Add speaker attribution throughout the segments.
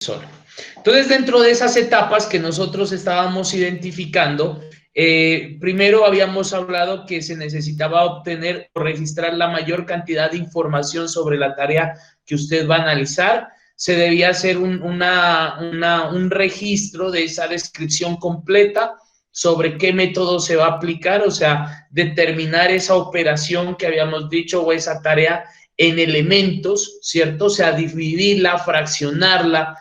Speaker 1: sol. Entonces, dentro de esas etapas que nosotros estábamos identificando, primero habíamos hablado que se necesitaba obtener o registrar la mayor cantidad de información sobre la tarea que usted va a analizar. Se debía hacer un registro de esa descripción completa sobre qué método se va a aplicar, o sea, determinar esa operación que habíamos dicho o esa tarea en elementos, ¿cierto? O sea, dividirla, fraccionarla,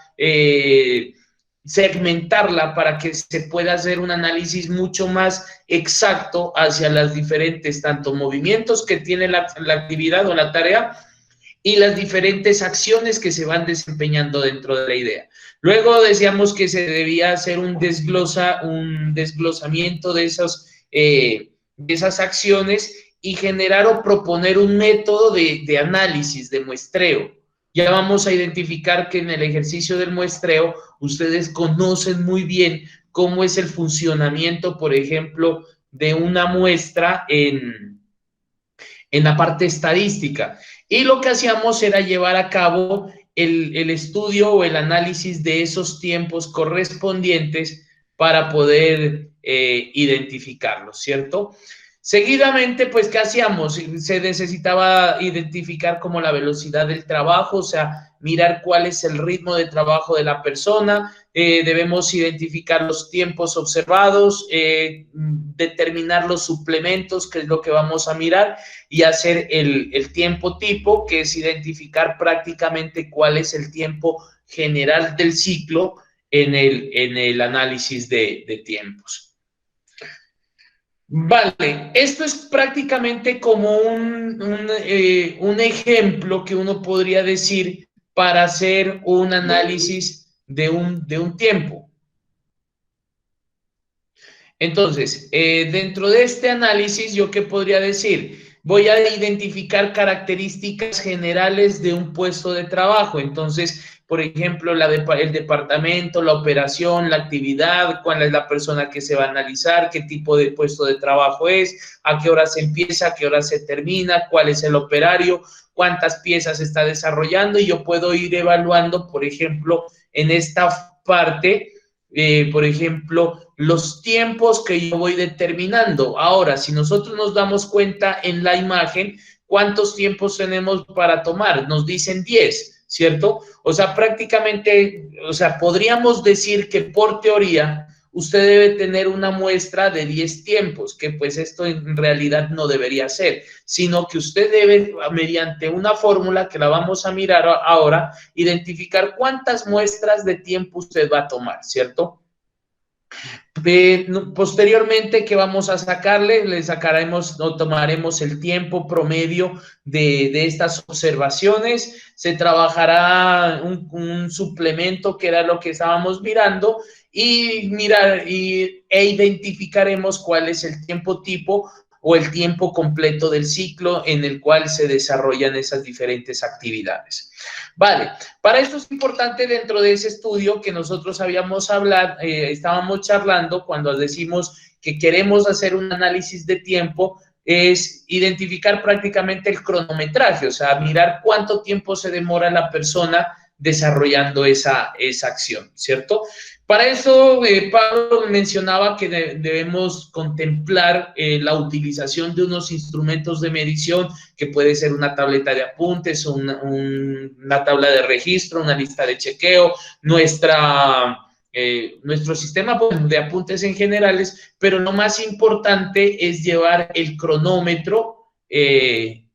Speaker 1: segmentarla para que se pueda hacer un análisis mucho más exacto hacia las diferentes, tanto movimientos que tiene la actividad o la tarea y las diferentes acciones que se van desempeñando dentro de la idea. Luego decíamos que se debía hacer un desglosamiento de esas acciones y generar o proponer un método de análisis, de muestreo. Ya vamos a identificar que en el ejercicio del muestreo ustedes conocen muy bien cómo es el funcionamiento, por ejemplo, de una muestra en la parte estadística. Y lo que hacíamos era llevar a cabo el estudio o el análisis de esos tiempos correspondientes para poder identificarlos, ¿cierto? Seguidamente, pues, ¿qué hacíamos? Se necesitaba identificar como la velocidad del trabajo, o sea, mirar cuál es el ritmo de trabajo de la persona, debemos identificar los tiempos observados, determinar los suplementos, que es lo que vamos a mirar, y hacer el tiempo tipo, que es identificar prácticamente cuál es el tiempo general del ciclo en el análisis de tiempos. Vale, esto es prácticamente como un ejemplo que uno podría decir para hacer un análisis de un tiempo. Entonces, dentro de este análisis, ¿yo qué podría decir? Voy a identificar características generales de un puesto de trabajo. Entonces, por ejemplo, el departamento, la operación, la actividad, cuál es la persona que se va a analizar, qué tipo de puesto de trabajo es, a qué hora se empieza, a qué hora se termina, cuál es el operario, cuántas piezas está desarrollando, y yo puedo ir evaluando, por ejemplo, en esta parte, por ejemplo, los tiempos que yo voy determinando. Ahora, si nosotros nos damos cuenta en la imagen, ¿cuántos tiempos tenemos para tomar? Nos dicen 10, ¿cierto? O sea, prácticamente, o sea, podríamos decir que por teoría usted debe tener una muestra de 10 tiempos, que pues esto en realidad no debería ser, sino que usted debe, mediante una fórmula que la vamos a mirar ahora, identificar cuántas muestras de tiempo usted va a tomar, ¿cierto? Posteriormente, ¿qué vamos a sacarle? Le sacaremos o tomaremos el tiempo promedio de estas observaciones, se trabajará un suplemento que era lo que estábamos mirando e identificaremos cuál es el tiempo tipo o el tiempo completo del ciclo en el cual se desarrollan esas diferentes actividades. Vale, para esto es importante dentro de ese estudio que nosotros habíamos hablado, estábamos charlando cuando decimos que queremos hacer un análisis de tiempo, es identificar prácticamente el cronometraje, o sea, mirar cuánto tiempo se demora la persona desarrollando esa acción, ¿cierto? Para eso, Pablo mencionaba que debemos contemplar la utilización de unos instrumentos de medición, que puede ser una tableta de apuntes, una tabla de registro, una lista de chequeo, nuestro sistema de apuntes en generales, pero lo más importante es llevar el cronómetro de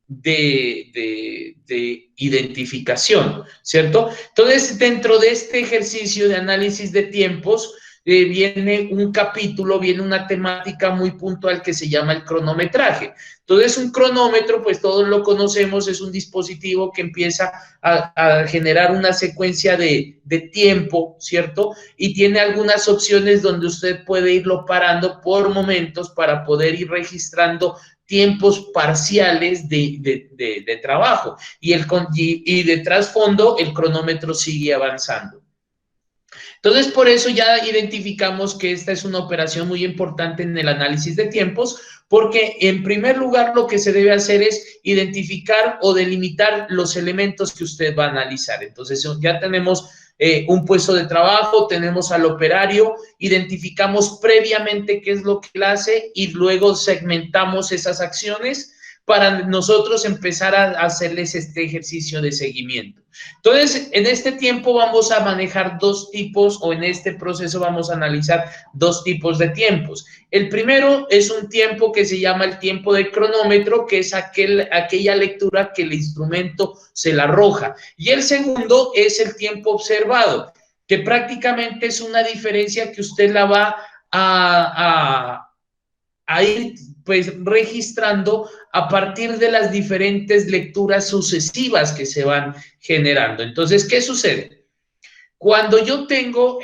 Speaker 1: identificación, ¿cierto? Entonces, dentro de este ejercicio de análisis de tiempos, viene un capítulo, viene una temática muy puntual que se llama el cronometraje. Entonces, un cronómetro, pues todos lo conocemos, es un dispositivo que empieza a generar una secuencia de tiempo, ¿cierto? Y tiene algunas opciones donde usted puede irlo parando por momentos para poder ir registrando tiempos parciales de trabajo y de trasfondo el cronómetro sigue avanzando. Entonces, por eso ya identificamos que esta es una operación muy importante en el análisis de tiempos, porque en primer lugar lo que se debe hacer es identificar o delimitar los elementos que usted va a analizar. Entonces, ya tenemos un puesto de trabajo, tenemos al operario, identificamos previamente qué es lo que él hace y luego segmentamos esas acciones para nosotros empezar a hacerles este ejercicio de seguimiento. Entonces, en este tiempo vamos a manejar dos tipos, o en este proceso vamos a analizar dos tipos de tiempos. El primero es un tiempo que se llama el tiempo de cronómetro, que es aquella lectura que el instrumento se la arroja. Y el segundo es el tiempo observado, que prácticamente es una diferencia que usted la va a ir pues registrando a partir de las diferentes lecturas sucesivas que se van generando. Entonces, ¿qué sucede? Cuando yo tengo,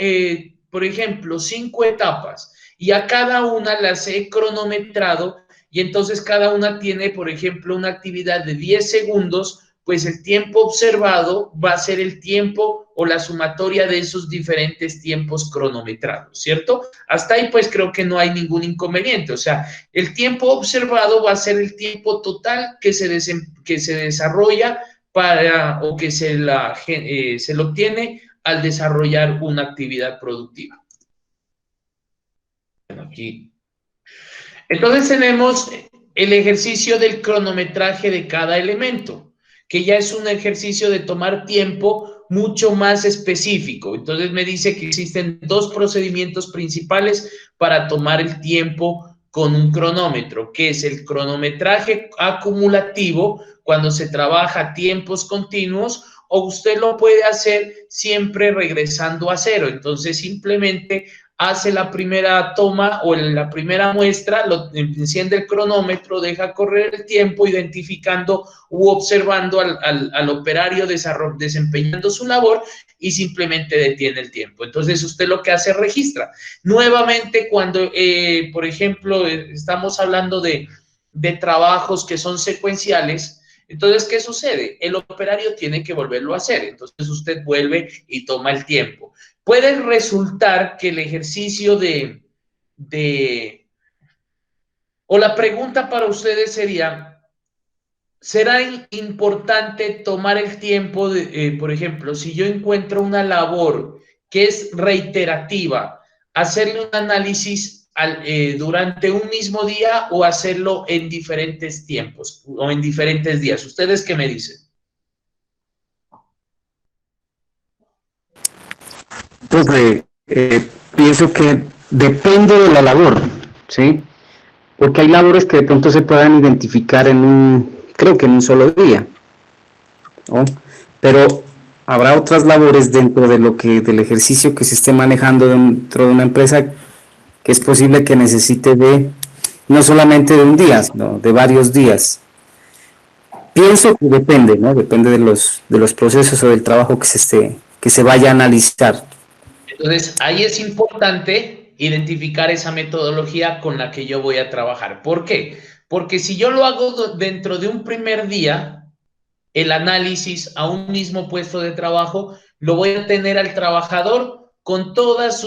Speaker 1: por ejemplo, 5 etapas y a cada una las he cronometrado y entonces cada una tiene, por ejemplo, una actividad de 10 segundos, pues el tiempo observado va a ser el tiempo o la sumatoria de esos diferentes tiempos cronometrados, ¿cierto? Hasta ahí pues creo que no hay ningún inconveniente, o sea, el tiempo observado va a ser el tiempo total que se desarrolla para, o que se lo obtiene al desarrollar una actividad productiva. Bueno, aquí. Entonces tenemos el ejercicio del cronometraje de cada elemento, que ya es un ejercicio de tomar tiempo mucho más específico. Entonces me dice que existen dos procedimientos principales para tomar el tiempo con un cronómetro, que es el cronometraje acumulativo, cuando se trabaja a tiempos continuos, o usted lo puede hacer siempre regresando a cero. Entonces simplemente hace la primera toma o la primera muestra, enciende el cronómetro, deja correr el tiempo, identificando u observando al operario desempeñando su labor y simplemente detiene el tiempo. Entonces usted lo que hace es registra. Nuevamente, cuando, por ejemplo, estamos hablando de trabajos que son secuenciales, entonces, ¿qué sucede? El operario tiene que volverlo a hacer. Entonces usted vuelve y toma el tiempo. Puede resultar que el ejercicio o la pregunta para ustedes sería, ¿será importante tomar el tiempo por ejemplo, si yo encuentro una labor que es reiterativa, hacerle un análisis durante un mismo día o hacerlo en diferentes tiempos o en diferentes días? ¿Ustedes qué me dicen?
Speaker 2: Entonces, pienso que depende de la labor, ¿sí? Porque hay labores que de pronto se puedan identificar creo que en un solo día, ¿no? Pero habrá otras labores dentro del ejercicio que se esté manejando dentro de una empresa que es posible que necesite no solamente de un día, sino de varios días. Pienso que depende, ¿no? Depende de los procesos o del trabajo que se vaya a analizar.
Speaker 1: Entonces, ahí es importante identificar esa metodología con la que yo voy a trabajar. ¿Por qué? Porque si yo lo hago dentro de un primer día, el análisis a un mismo puesto de trabajo, lo voy a tener al trabajador con todas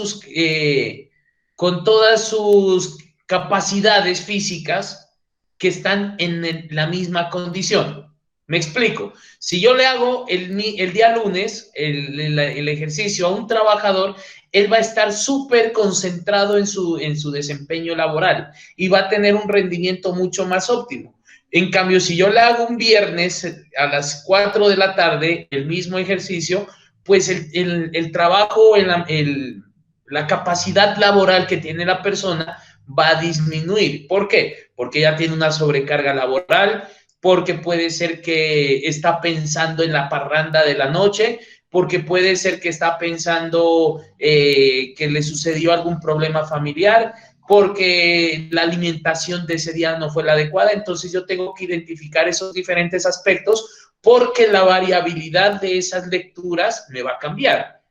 Speaker 1: sus capacidades físicas que están en la misma condición. Me explico. Si yo le hago el día lunes el ejercicio a un trabajador, él va a estar súper concentrado en su desempeño laboral y va a tener un rendimiento mucho más óptimo. En cambio, si yo le hago un viernes a las 4 de la tarde el mismo ejercicio, pues el trabajo, la capacidad laboral que tiene la persona va a disminuir. ¿Por qué? Porque ya tiene una sobrecarga laboral, porque puede ser que está pensando en la parranda de la noche, porque puede ser que está pensando que le sucedió algún problema familiar, porque la alimentación de ese día no fue la adecuada. Entonces yo tengo que identificar esos diferentes aspectos porque la variabilidad de esas lecturas me va a cambiar.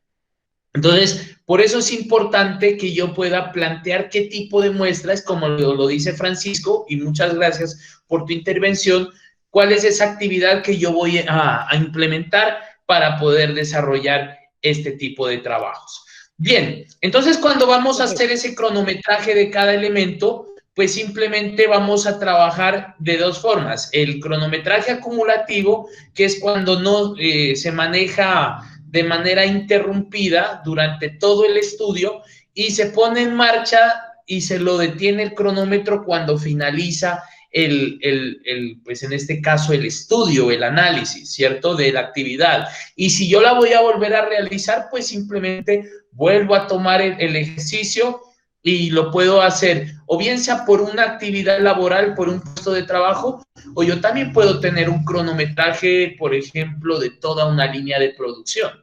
Speaker 1: Entonces, por eso es importante que yo pueda plantear qué tipo de muestras, como lo dice Francisco, y muchas gracias por tu intervención, cuál es esa actividad que yo voy a implementar para poder desarrollar este tipo de trabajos. Bien, entonces cuando vamos a hacer ese cronometraje de cada elemento, pues simplemente vamos a trabajar de dos formas. El cronometraje acumulativo, que es cuando no se maneja de manera interrumpida durante todo el estudio y se pone en marcha y se lo detiene el cronómetro cuando finaliza pues en este caso el estudio, el análisis, ¿cierto? De la actividad. Y si yo la voy a volver a realizar, pues simplemente vuelvo a tomar el ejercicio y lo puedo hacer o bien sea por una actividad laboral, por un puesto de trabajo, o yo también puedo tener un cronometraje, por ejemplo, de toda una línea de producción.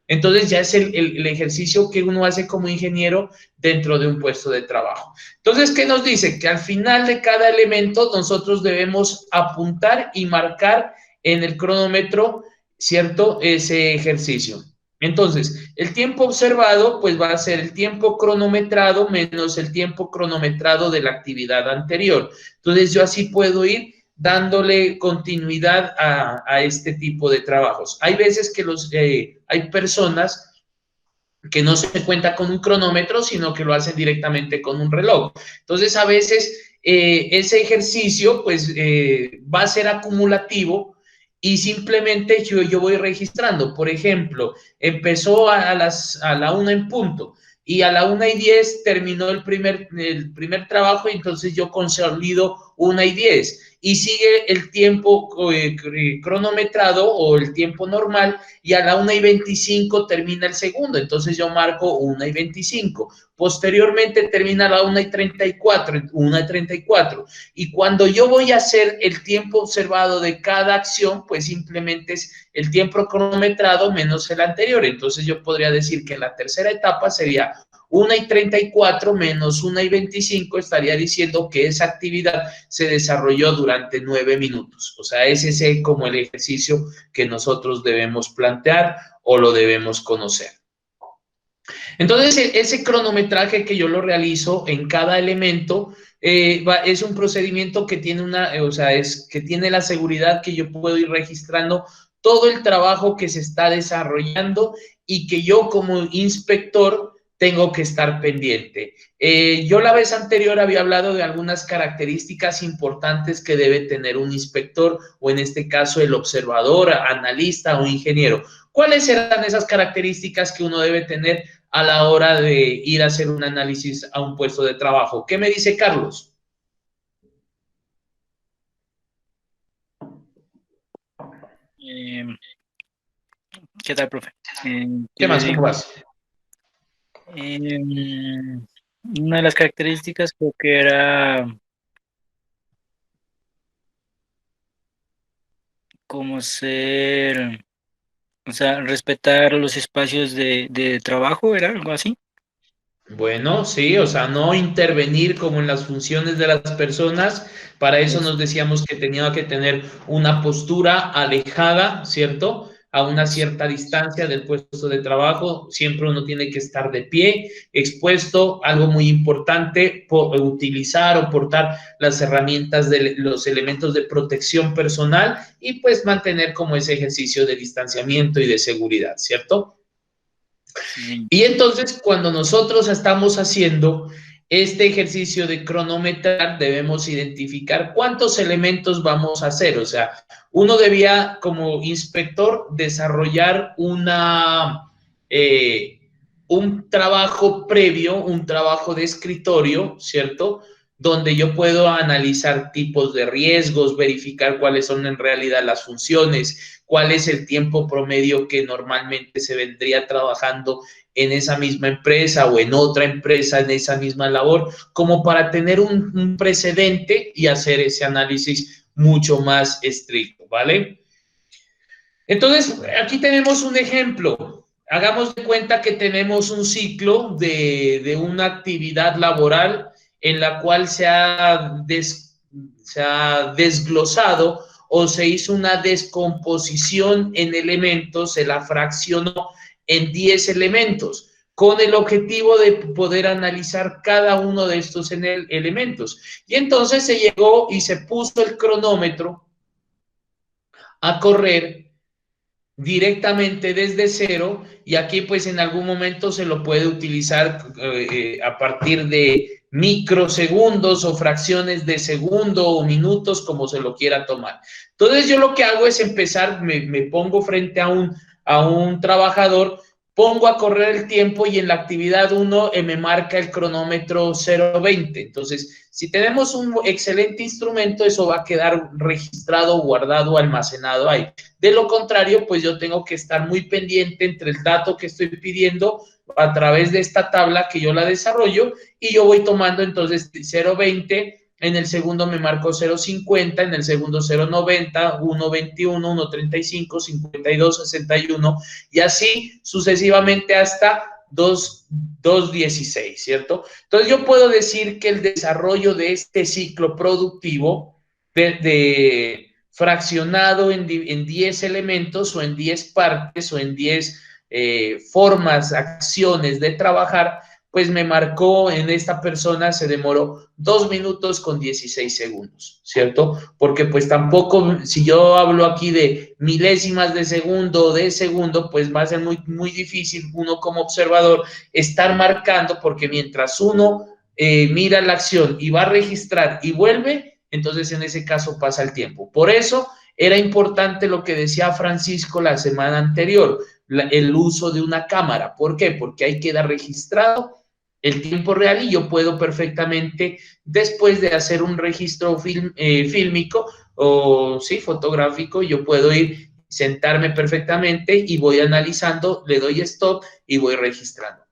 Speaker 1: Entonces ya es el ejercicio que uno hace como ingeniero dentro de un puesto de trabajo. Entonces, ¿qué nos dice? Que al final de cada elemento nosotros debemos apuntar y marcar en el cronómetro, ¿cierto? Ese ejercicio. Entonces, el tiempo observado, pues va a ser el tiempo cronometrado menos el tiempo cronometrado de la actividad anterior. Entonces, yo así puedo ir dándole continuidad a este tipo de trabajos. Hay veces que hay personas que no se cuenta con un cronómetro, sino que lo hacen directamente con un reloj. Entonces, a veces ese ejercicio, pues, va a ser acumulativo y simplemente yo voy registrando. Por ejemplo, empezó a la 1 en punto y a la 1:10 terminó el primer trabajo y entonces yo consolido 1:10 y sigue el tiempo cronometrado o el tiempo normal y a la 1:25 termina el segundo, entonces yo marco 1:25. Posteriormente termina a la 1:34, y cuando yo voy a hacer el tiempo observado de cada acción, pues simplemente es el tiempo cronometrado menos el anterior. Entonces yo podría decir que la tercera etapa sería 1:34 menos 1:25, estaría diciendo que esa actividad se desarrolló durante 9 minutos. O sea, ese es como el ejercicio que nosotros debemos plantear o lo debemos conocer. Entonces, ese cronometraje que yo lo realizo en cada elemento es un procedimiento que tiene que tiene la seguridad que yo puedo ir registrando todo el trabajo que se está desarrollando y que yo como inspector tengo que estar pendiente. Yo la vez anterior había hablado de algunas características importantes que debe tener un inspector o en este caso el observador, analista o ingeniero. ¿Cuáles eran esas características que uno debe tener a la hora de ir a hacer un análisis a un puesto de trabajo? ¿Qué me dice Carlos?
Speaker 3: ¿Qué tal, profe?
Speaker 1: ¿Qué más? ¿Cómo vas?
Speaker 3: Una de las características creo que era como ser, o sea, respetar los espacios de trabajo, ¿era algo así?
Speaker 1: Bueno, sí, o sea, no intervenir como en las funciones de las personas. Para eso nos decíamos que tenía que tener una postura alejada, ¿cierto? A una cierta distancia del puesto de trabajo. Siempre uno tiene que estar de pie, expuesto. Algo muy importante, utilizar o portar las herramientas de los elementos de protección personal y pues mantener como ese ejercicio de distanciamiento y de seguridad, ¿cierto?
Speaker 3: Sí.
Speaker 1: Y entonces, cuando nosotros estamos haciendo este ejercicio de cronometrar, debemos identificar cuántos elementos vamos a hacer. O sea, uno debía, como inspector, desarrollar un trabajo previo, un trabajo de escritorio, ¿cierto? Donde yo puedo analizar tipos de riesgos, verificar cuáles son en realidad las funciones, cuál es el tiempo promedio que normalmente se vendría trabajando en esa misma empresa o en otra empresa en esa misma labor, como para tener un precedente y hacer ese análisis mucho más estricto, ¿vale? Entonces, aquí tenemos un ejemplo. Hagamos de cuenta que tenemos un ciclo de una actividad laboral en la cual se ha desglosado o se hizo una descomposición en elementos, se la fraccionó en 10 elementos, con el objetivo de poder analizar cada uno de estos elementos. Y entonces se llegó y se puso el cronómetro a correr directamente desde cero, y aquí pues en algún momento se lo puede utilizar a partir de microsegundos o fracciones de segundo o minutos, como se lo quiera tomar. Entonces yo lo que hago es empezar, me pongo frente a a un trabajador, pongo a correr el tiempo y en la actividad 1 me marca el cronómetro 0:20. Entonces, si tenemos un excelente instrumento, eso va a quedar registrado, guardado, almacenado ahí. De lo contrario, pues yo tengo que estar muy pendiente entre el dato que estoy pidiendo a través de esta tabla que yo la desarrollo y yo voy tomando entonces 0:20. En el segundo me marco 0:50, en el segundo 0:90, 1:21, 1:35, 52, 61 y así sucesivamente hasta 2:16, ¿cierto? Entonces yo puedo decir que el desarrollo de este ciclo productivo fraccionado en 10 elementos o en 10 partes o en 10 formas, acciones de trabajar, pues me marcó en esta persona, se demoró 2 minutos con 16 segundos, ¿cierto? Porque pues tampoco, si yo hablo aquí de milésimas de segundo o de segundo, pues va a ser muy, muy difícil uno como observador estar marcando, porque mientras uno mira la acción y va a registrar y vuelve, entonces en ese caso pasa el tiempo. Por eso era importante lo que decía Francisco la semana anterior, el uso de una cámara. ¿Por qué? Porque ahí queda registrado el tiempo real y yo puedo perfectamente, después de hacer un registro fílmico o sí, fotográfico, yo puedo ir, sentarme perfectamente y voy analizando, le doy stop y voy registrando.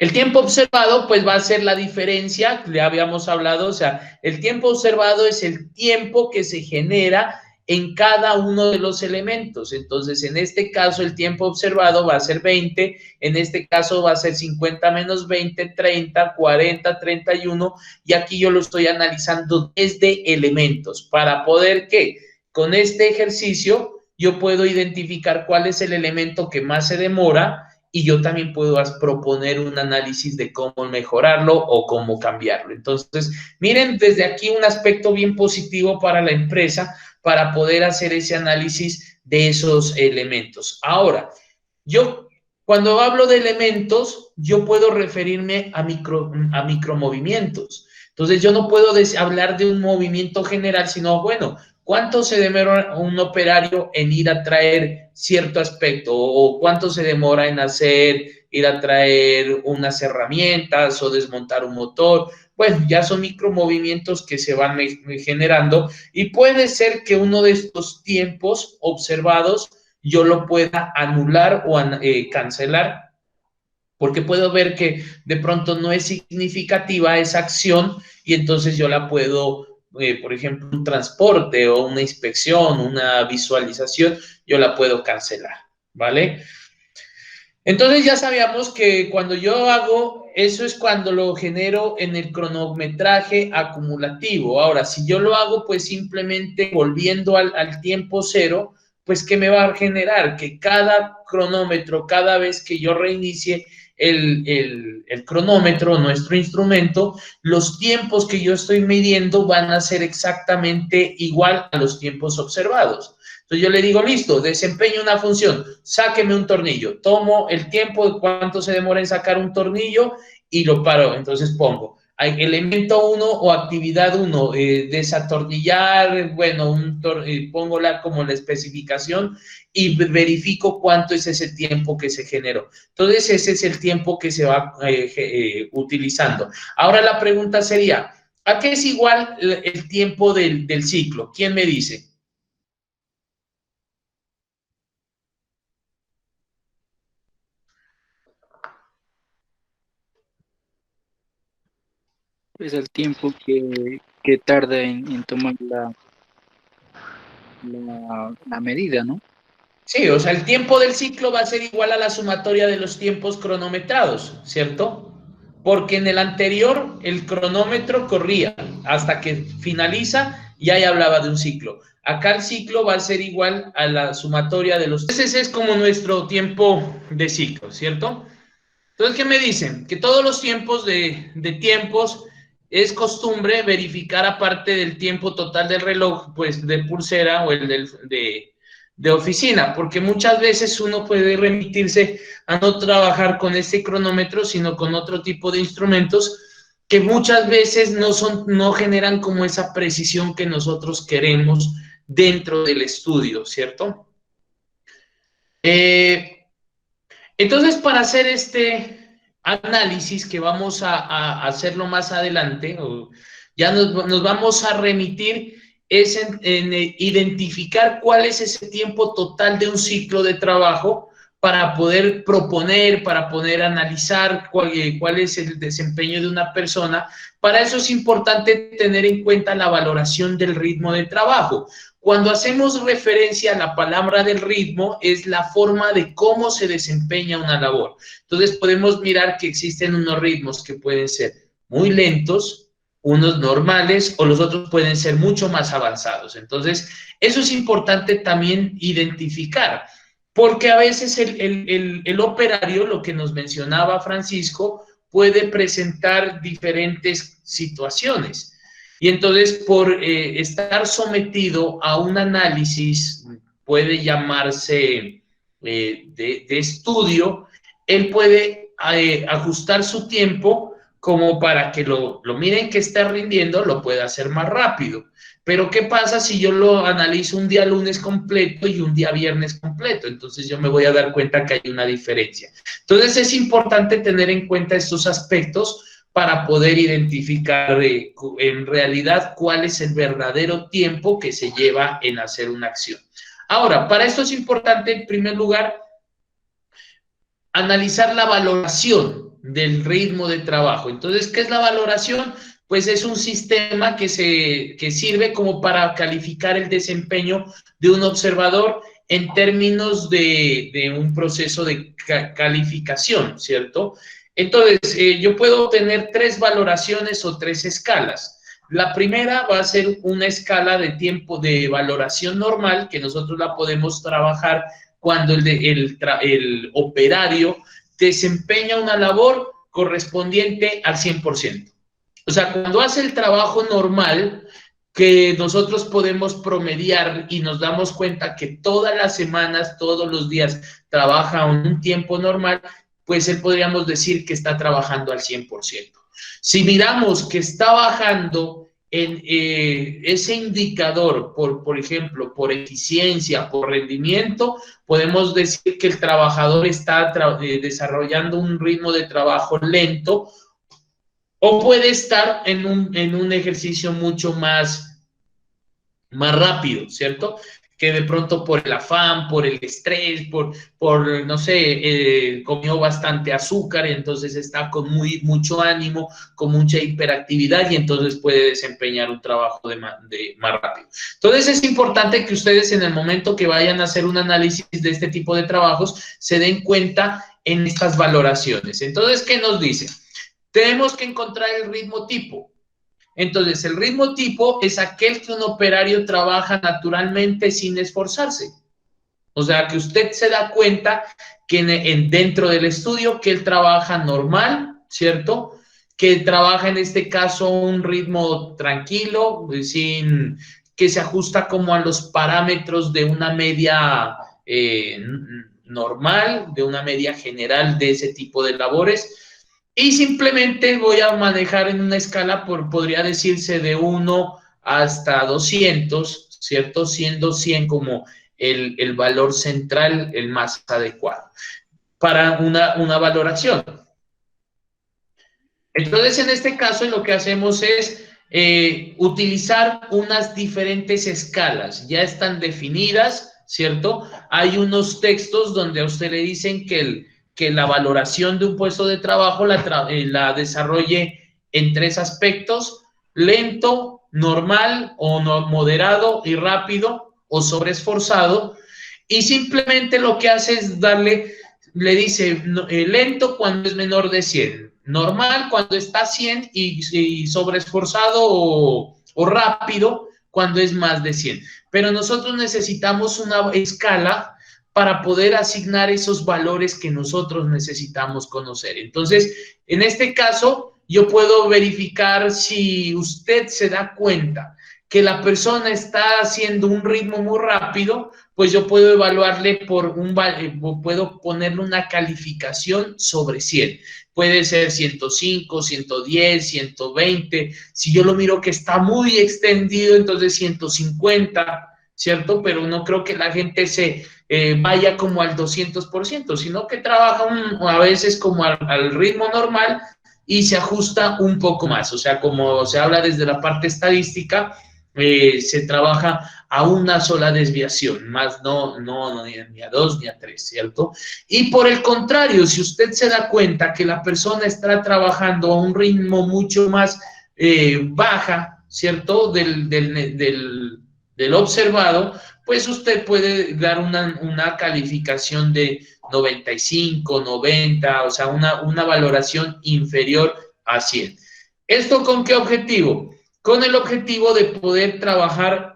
Speaker 1: El tiempo observado, pues va a ser la diferencia, le habíamos hablado, o sea, el tiempo observado es el tiempo que se genera en cada uno de los elementos. Entonces, en este caso, el tiempo observado va a ser 20, en este caso va a ser 50 menos 20, 30, 40, 31, y aquí yo lo estoy analizando desde elementos, para poder que con este ejercicio yo puedo identificar cuál es el elemento que más se demora, y yo también puedo proponer un análisis de cómo mejorarlo o cómo cambiarlo. Entonces, miren desde aquí un aspecto bien positivo para la empresa para poder hacer ese análisis de esos elementos. Ahora, yo cuando hablo de elementos, yo puedo referirme a micromovimientos. Entonces, yo no puedo hablar de un movimiento general, sino, bueno, ¿cuánto se demora un operario en ir a traer cierto aspecto? ¿O cuánto se demora en ir a traer unas herramientas o desmontar un motor? Bueno, ya son micromovimientos que se van generando y puede ser que uno de estos tiempos observados yo lo pueda anular o cancelar, porque puedo ver que de pronto no es significativa esa acción y entonces yo la puedo, por ejemplo, un transporte o una inspección, una visualización, yo la puedo cancelar, ¿vale? Entonces ya sabíamos que cuando yo hago, eso es cuando lo genero en el cronometraje acumulativo. Ahora, si yo lo hago pues simplemente volviendo al tiempo cero, pues ¿qué me va a generar? Que cada cronómetro, cada vez que yo reinicie el cronómetro, nuestro instrumento, los tiempos que yo estoy midiendo van a ser exactamente igual a los tiempos observados. Entonces yo le digo, listo, desempeño una función, sáqueme un tornillo, tomo el tiempo de cuánto se demora en sacar un tornillo y lo paro. Entonces pongo elemento 1 o actividad 1, desatornillar, bueno, pongo como la especificación y verifico cuánto es ese tiempo que se generó. Entonces ese es el tiempo que se va utilizando. Ahora la pregunta sería, ¿a qué es igual el tiempo del ciclo? ¿Quién me dice?
Speaker 3: Es el tiempo que tarda en tomar la medida, ¿no?
Speaker 1: Sí, o sea, el tiempo del ciclo va a ser igual a la sumatoria de los tiempos cronometrados, ¿cierto? Porque en el anterior el cronómetro corría hasta que finaliza y ahí hablaba de un ciclo. Acá el ciclo va a ser igual a la sumatoria de los... Ese es como nuestro tiempo de ciclo, ¿cierto? Entonces, ¿qué me dicen? Que todos los tiempos de tiempos es costumbre verificar aparte del tiempo total del reloj, pues de pulsera o el de oficina, porque muchas veces uno puede remitirse a no trabajar con este cronómetro, sino con otro tipo de instrumentos que muchas veces no generan como esa precisión que nosotros queremos dentro del estudio, ¿cierto? Eh, entonces, para hacer este análisis que vamos a hacerlo más adelante, ya nos vamos a remitir es en identificar cuál es ese tiempo total de un ciclo de trabajo para poder proponer, para poder analizar cuál es el desempeño de una persona. Para eso es importante tener en cuenta la valoración del ritmo de trabajo. Cuando hacemos referencia a la palabra del ritmo, es la forma de cómo se desempeña una labor. Entonces podemos mirar que existen unos ritmos que pueden ser muy lentos, unos normales o los otros pueden ser mucho más avanzados. Entonces, eso es importante también identificar, porque a veces el operario, lo que nos mencionaba Francisco, puede presentar diferentes situaciones. Y entonces, por estar sometido a un análisis, puede llamarse de estudio, él puede ajustar su tiempo como para que lo miren que está rindiendo, lo pueda hacer más rápido. Pero ¿qué pasa si yo lo analizo un día lunes completo y un día viernes completo? Entonces yo me voy a dar cuenta que hay una diferencia. Entonces es importante tener en cuenta estos aspectos para poder identificar en realidad cuál es el verdadero tiempo que se lleva en hacer una acción. Ahora, para esto es importante, en primer lugar, analizar la valoración del ritmo de trabajo. Entonces, ¿qué es la valoración? Pues es un sistema que sirve como para calificar el desempeño de un observador en términos de un proceso de calificación, ¿cierto? Entonces, yo puedo tener tres valoraciones o tres escalas. La primera va a ser una escala de tiempo de valoración normal, que nosotros la podemos trabajar cuando el operario desempeña una labor correspondiente al 100%. O sea, cuando hace el trabajo normal, que nosotros podemos promediar y nos damos cuenta que todas las semanas, todos los días trabaja un tiempo normal, pues él podríamos decir que está trabajando al 100%. Si miramos que está bajando en ese indicador, por ejemplo, por eficiencia, por rendimiento, podemos decir que el trabajador está desarrollando un ritmo de trabajo lento o puede estar en un ejercicio mucho más rápido, ¿cierto? Que de pronto por el afán, por el estrés, no sé, comió bastante azúcar, y entonces está con mucho ánimo, con mucha hiperactividad y entonces puede desempeñar un trabajo más rápido. Entonces es importante que ustedes en el momento que vayan a hacer un análisis de este tipo de trabajos se den cuenta en estas valoraciones. Entonces, ¿qué nos dice? Tenemos que encontrar el ritmo tipo. Entonces, el ritmo tipo es aquel que un operario trabaja naturalmente sin esforzarse. O sea, que usted se da cuenta que dentro del estudio que él trabaja normal, ¿cierto? Que trabaja en este caso un ritmo tranquilo, sin que se ajusta como a los parámetros de una media normal, de una media general de ese tipo de labores. Y simplemente voy a manejar en una escala, podría decirse, de 1 hasta 200, ¿cierto? Siendo 100 como el valor central, el más adecuado para una valoración. Entonces, en este caso, lo que hacemos es utilizar unas diferentes escalas. Ya están definidas, ¿cierto? Hay unos textos donde a usted le dicen que la valoración de un puesto de trabajo la desarrolle en tres aspectos: lento, normal o moderado y rápido o sobreesforzado. Y simplemente lo que hace es le dice lento cuando es menor de 100, normal cuando está a 100 y sobreesforzado o rápido cuando es más de 100. Pero nosotros necesitamos una escala para poder asignar esos valores que nosotros necesitamos conocer. Entonces, en este caso, yo puedo verificar si usted se da cuenta que la persona está haciendo un ritmo muy rápido, pues yo puedo evaluarle puedo ponerle una calificación sobre 100. Puede ser 105, 110, 120. Si yo lo miro que está muy extendido, entonces 150, ¿cierto? Pero no creo que la gente vaya como al 200%, sino que trabaja a veces como al ritmo normal y se ajusta un poco más. O sea, como se habla desde la parte estadística, se trabaja a una sola desviación, más no ni a dos ni a tres, ¿cierto? Y por el contrario, si usted se da cuenta que la persona está trabajando a un ritmo mucho más baja, ¿cierto? Del observado, pues usted puede dar una calificación de 95, 90, o sea, una valoración inferior a 100. ¿Esto con qué objetivo? Con el objetivo de poder trabajar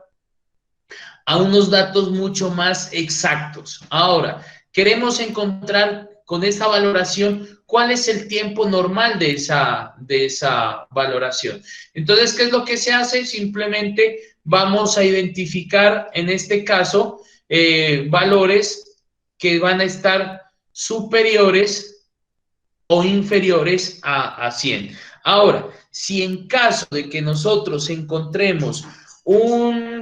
Speaker 1: a unos datos mucho más exactos. Ahora, queremos encontrar con esta valoración cuál es el tiempo normal de esa valoración. Entonces, ¿qué es lo que se hace? Simplemente vamos a identificar, en este caso, valores que van a estar superiores o inferiores a 100. Ahora, si en caso de que nosotros encontremos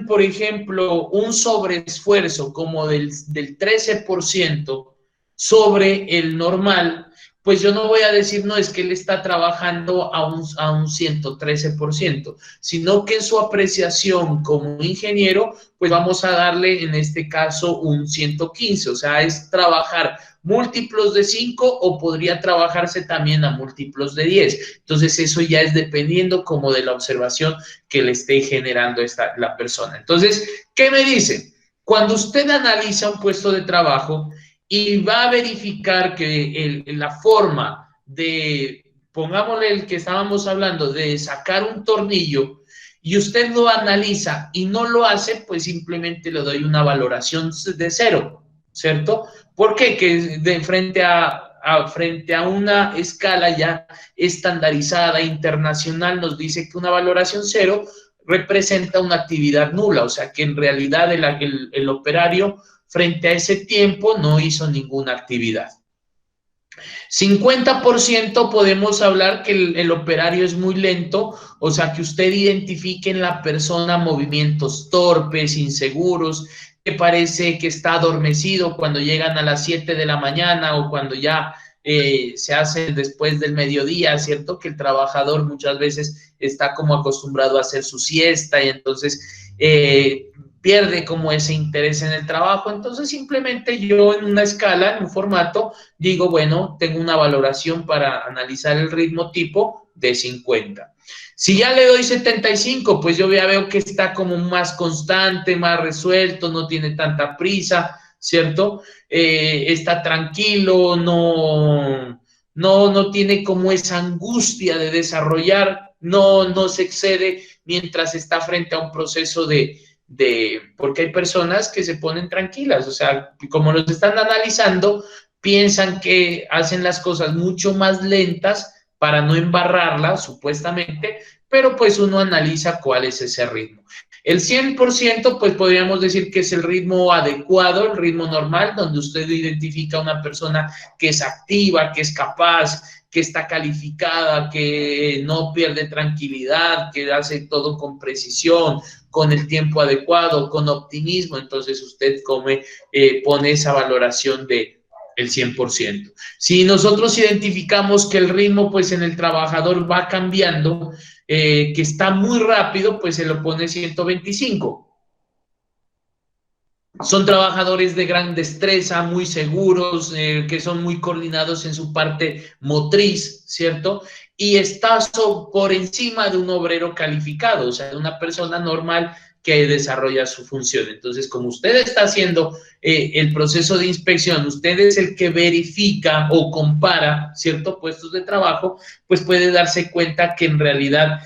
Speaker 1: por ejemplo, un sobreesfuerzo como del 13% sobre el normal, pues yo no voy a decir, no, es que él está trabajando a un 113%, sino que en su apreciación como ingeniero, pues vamos a darle en este caso un 115, o sea, es trabajar múltiplos de 5 o podría trabajarse también a múltiplos de 10. Entonces, eso ya es dependiendo como de la observación que le esté generando la persona. Entonces, ¿qué me dice? Cuando usted analiza un puesto de trabajo y va a verificar que la forma de, pongámosle el que estábamos hablando, de sacar un tornillo, y usted lo analiza y no lo hace, pues simplemente le doy una valoración de 0, ¿cierto? ¿Por qué? Que frente a una escala ya estandarizada, internacional, nos dice que una valoración 0 representa una actividad nula, o sea que en realidad el operario frente a ese tiempo no hizo ninguna actividad. 50% podemos hablar que el operario es muy lento, o sea que usted identifique en la persona movimientos torpes, inseguros, que parece que está adormecido cuando llegan a las 7 de la mañana o cuando ya se hace después del mediodía, ¿cierto? Que el trabajador muchas veces está como acostumbrado a hacer su siesta y entonces pierde como ese interés en el trabajo. Entonces simplemente yo en una escala, en un formato, digo, bueno, tengo una valoración para analizar el ritmo tipo de 50. Si ya le doy 75, pues yo ya veo que está como más constante, más resuelto, no tiene tanta prisa, ¿cierto? Está tranquilo, no tiene como esa angustia de desarrollar, no se excede mientras está frente a un proceso porque hay personas que se ponen tranquilas, o sea, como los están analizando, piensan que hacen las cosas mucho más lentas para no embarrarla, supuestamente, pero pues uno analiza cuál es ese ritmo. El 100%, pues podríamos decir que es el ritmo adecuado, el ritmo normal, donde usted identifica a una persona que es activa, que es capaz, que está calificada, que no pierde tranquilidad, que hace todo con precisión, con el tiempo adecuado, con optimismo. Entonces usted pone esa valoración de el 100%. Si nosotros identificamos que el ritmo pues en el trabajador va cambiando, que está muy rápido, pues se lo pone 125. Son trabajadores de gran destreza, muy seguros, que son muy coordinados en su parte motriz, ¿cierto? Y está por encima de un obrero calificado, o sea, de una persona normal que desarrolla su función. Entonces, como usted está haciendo el proceso de inspección, usted es el que verifica o compara ciertos puestos de trabajo, pues puede darse cuenta que en realidad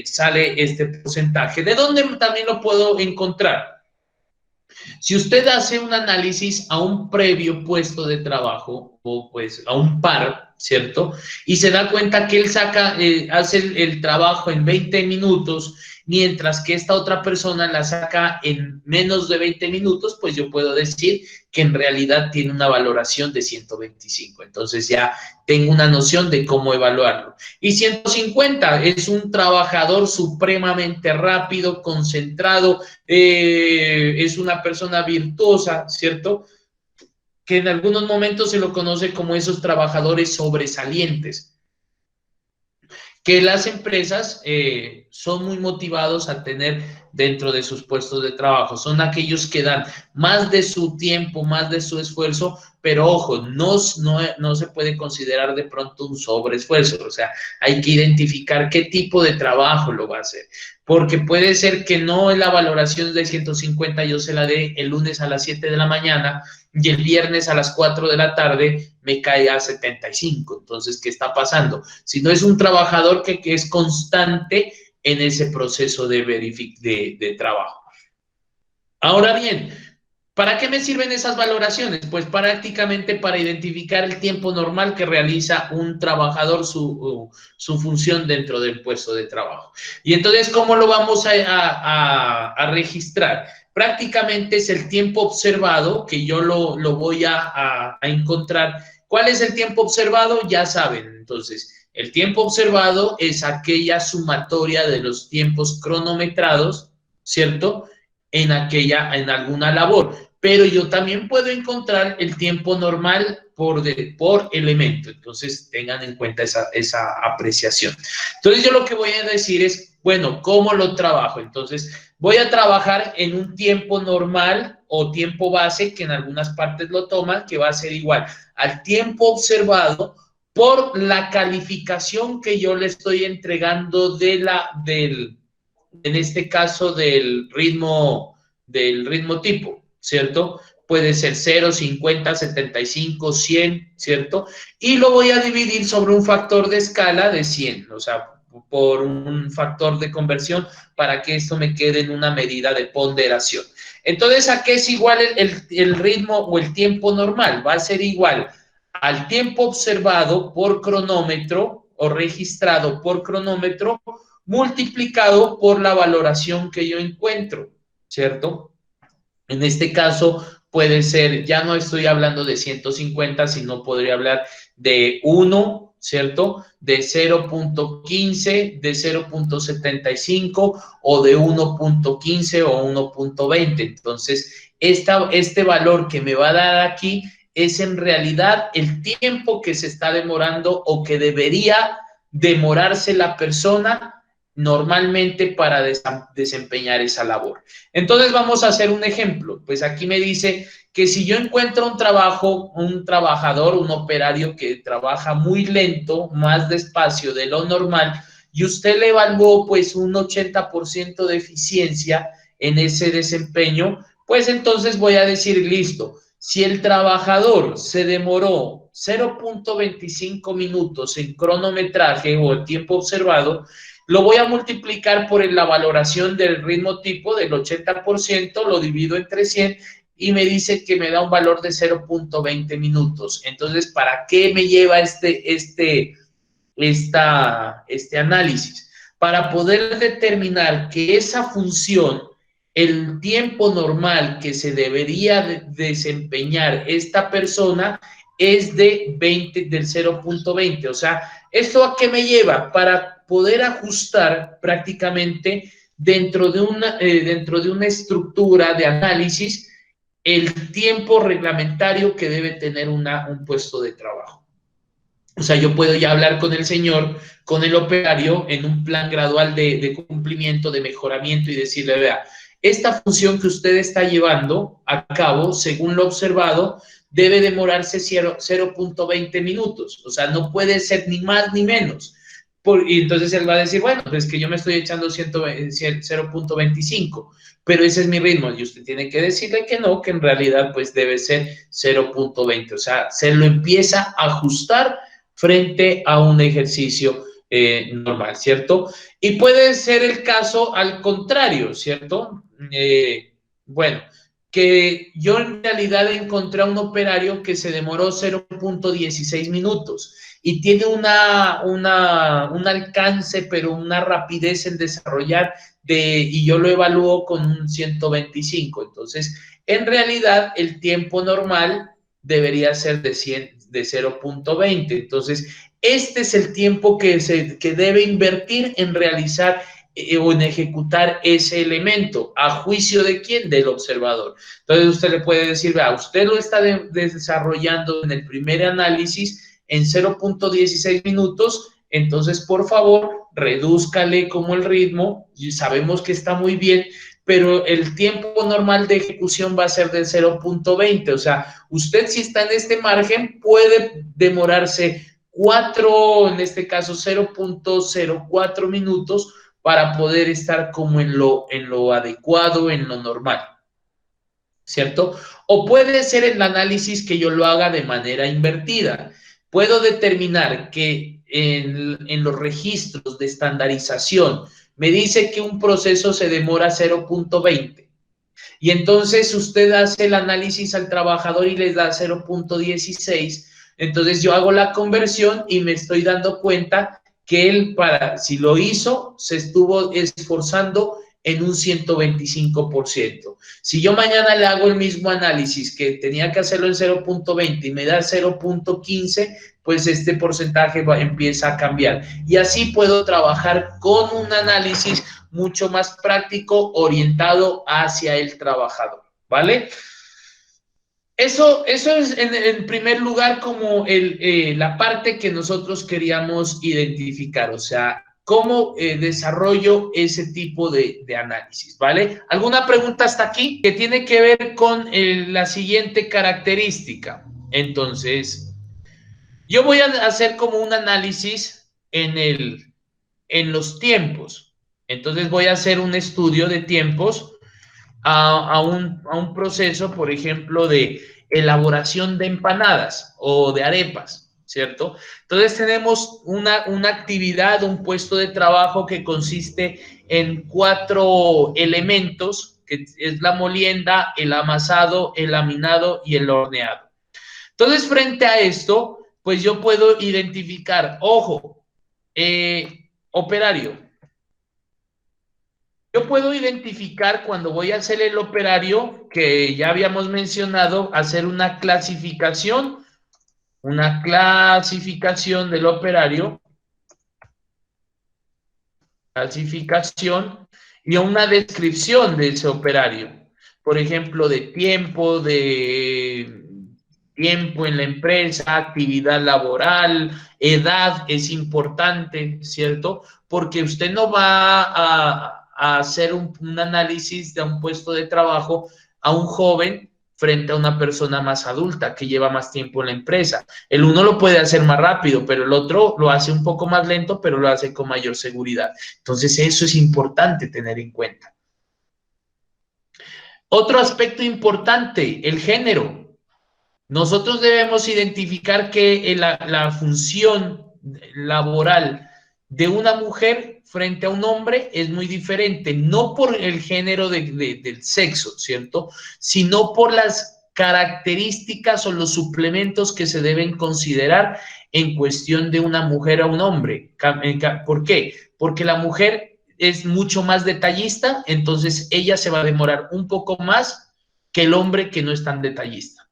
Speaker 1: sale este porcentaje. ¿De dónde también lo puedo encontrar? Si usted hace un análisis a un previo puesto de trabajo, pues a un par, ¿cierto? Y se da cuenta que él hace el trabajo en 20 minutos, mientras que esta otra persona la saca en menos de 20 minutos, pues yo puedo decir que en realidad tiene una valoración de 125. Entonces ya tengo una noción de cómo evaluarlo. Y 150 es un trabajador supremamente rápido, concentrado, es una persona virtuosa, ¿cierto? Que en algunos momentos se lo conoce como esos trabajadores sobresalientes, que las empresas son muy motivados a tener dentro de sus puestos de trabajo. Son aquellos que dan más de su tiempo, más de su esfuerzo, pero ojo, no se puede considerar de pronto un sobreesfuerzo. O sea, hay que identificar qué tipo de trabajo lo va a hacer. Porque puede ser que no en la valoración de 150 yo se la dé el lunes a las 7 de la mañana y el viernes a las 4 de la tarde me cae a 75. Entonces, ¿qué está pasando? Si no es un trabajador que es constante en ese proceso de trabajo. Ahora bien, ¿para qué me sirven esas valoraciones? Pues prácticamente para identificar el tiempo normal que realiza un trabajador su función dentro del puesto de trabajo. Y entonces, ¿cómo lo vamos a registrar? Prácticamente es el tiempo observado que yo lo voy a encontrar. ¿Cuál es el tiempo observado? Ya saben, entonces, el tiempo observado es aquella sumatoria de los tiempos cronometrados, ¿cierto? En alguna labor. Pero yo también puedo encontrar el tiempo normal por elemento. Entonces, tengan en cuenta esa apreciación. Entonces, yo lo que voy a decir es, bueno, ¿cómo lo trabajo? Entonces, voy a trabajar en un tiempo normal o tiempo base, que en algunas partes lo toman, que va a ser igual al tiempo observado por la calificación que yo le estoy entregando en este caso del ritmo tipo, ¿cierto? Puede ser 0, 50, 75, 100, ¿cierto? Y lo voy a dividir sobre un factor de escala de 100, o sea, por un factor de conversión para que esto me quede en una medida de ponderación. Entonces, ¿a qué es igual el ritmo o el tiempo normal? Va a ser igual al tiempo observado por cronómetro o registrado por cronómetro multiplicado por la valoración que yo encuentro, ¿cierto? En este caso puede ser, ya no estoy hablando de 150, sino podría hablar de 1, ¿cierto? De 0.15, de 0.75 o de 1.15 o 1.20. Entonces, este valor que me va a dar aquí es en realidad el tiempo que se está demorando o que debería demorarse la persona normalmente para desempeñar esa labor. Entonces vamos a hacer un ejemplo. Pues aquí me dice que si yo encuentro un trabajador, un operario que trabaja muy lento, más despacio de lo normal, y usted le evaluó pues un 80% de eficiencia en ese desempeño, pues entonces voy a decir, listo, si el trabajador se demoró 0.25 minutos en cronometraje o el tiempo observado, lo voy a multiplicar por la valoración del ritmo tipo del 80%, lo divido entre 100 y me dice que me da un valor de 0.20 minutos. Entonces, ¿para qué me lleva este análisis? Para poder determinar que esa función, el tiempo normal que se debería desempeñar esta persona es del 0.20. O sea, ¿esto a qué me lleva? Para poder ajustar prácticamente dentro de una estructura de análisis el tiempo reglamentario que debe tener un puesto de trabajo. O sea, yo puedo ya hablar con el señor, con el operario, en un plan gradual de cumplimiento, de mejoramiento y decirle, vea, esta función que usted está llevando a cabo, según lo observado, debe demorarse 0.20 minutos. O sea, no puede ser ni más ni menos. Y entonces él va a decir, bueno, pues que yo me estoy echando 0.25, pero ese es mi ritmo. Y usted tiene que decirle que no, que en realidad pues debe ser 0.20. O sea, se lo empieza a ajustar frente a un ejercicio normal, ¿cierto? Y puede ser el caso al contrario, ¿cierto? Bueno, que yo en realidad encontré a un operario que se demoró 0.16 minutos y tiene un alcance, pero una rapidez en desarrollar y yo lo evalúo con un 125. Entonces, en realidad, el tiempo normal debería ser de 0.20. Entonces, este es el tiempo que debe invertir en realizar o en ejecutar ese elemento. ¿A juicio de quién? Del observador. Entonces usted le puede decir, vea, usted lo está desarrollando en el primer análisis en 0.16 minutos, entonces por favor redúzcale como el ritmo, y sabemos que está muy bien, pero el tiempo normal de ejecución va a ser de 0.20, o sea, usted si está en este margen puede demorarse 4, en este caso 0.04 minutos, para poder estar como en lo adecuado, en lo normal, ¿cierto? O puede ser el análisis que yo lo haga de manera invertida. Puedo determinar que en los registros de estandarización me dice que un proceso se demora 0.20 y entonces usted hace el análisis al trabajador y les da 0.16, entonces yo hago la conversión y me estoy dando cuenta que él, si lo hizo, se estuvo esforzando en un 125%. Si yo mañana le hago el mismo análisis que tenía que hacerlo en 0.20 y me da 0.15, pues este porcentaje empieza a cambiar. Y así puedo trabajar con un análisis mucho más práctico, orientado hacia el trabajador, ¿vale? Eso es en primer lugar como la parte que nosotros queríamos identificar, o sea, cómo desarrollo ese tipo de análisis, ¿vale? ¿Alguna pregunta hasta aquí? Que tiene que ver con la siguiente característica. Entonces, yo voy a hacer como un análisis en los tiempos. Entonces voy a hacer un estudio de tiempos a un proceso, por ejemplo, de elaboración de empanadas o de arepas, ¿cierto? Entonces tenemos una actividad, un puesto de trabajo que consiste en 4 elementos, que es la molienda, el amasado, el laminado y el horneado. Entonces, frente a esto, pues yo puedo identificar, ojo, operario. Yo puedo identificar cuando voy a hacer el operario, que ya habíamos mencionado, hacer una clasificación del operario, clasificación y una descripción de ese operario. Por ejemplo, de tiempo en la empresa, actividad laboral, edad es importante, ¿cierto? Porque usted no va a hacer un análisis de un puesto de trabajo a un joven frente a una persona más adulta que lleva más tiempo en la empresa. El uno lo puede hacer más rápido, pero el otro lo hace un poco más lento, pero lo hace con mayor seguridad. Entonces, eso es importante tener en cuenta. Otro aspecto importante, el género. Nosotros debemos identificar que la función laboral de una mujer frente a un hombre es muy diferente, no por el género del sexo, ¿cierto? Sino por las características o los suplementos que se deben considerar en cuestión de una mujer a un hombre. ¿Por qué? Porque la mujer es mucho más detallista, entonces ella se va a demorar un poco más que el hombre que no es tan detallista.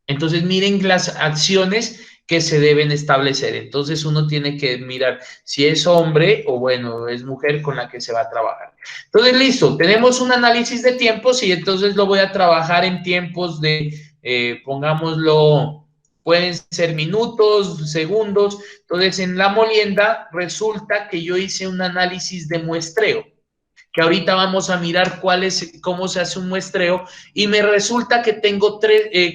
Speaker 1: Entonces, miren las acciones que se deben establecer. Entonces, uno tiene que mirar si es hombre o, bueno, es mujer con la que se va a trabajar. Entonces, listo, tenemos un análisis de tiempos y entonces lo voy a trabajar en tiempos pongámoslo, pueden ser minutos, segundos. Entonces, en la molienda resulta que yo hice un análisis de muestreo, que ahorita vamos a mirar cómo se hace un muestreo, y me resulta que tengo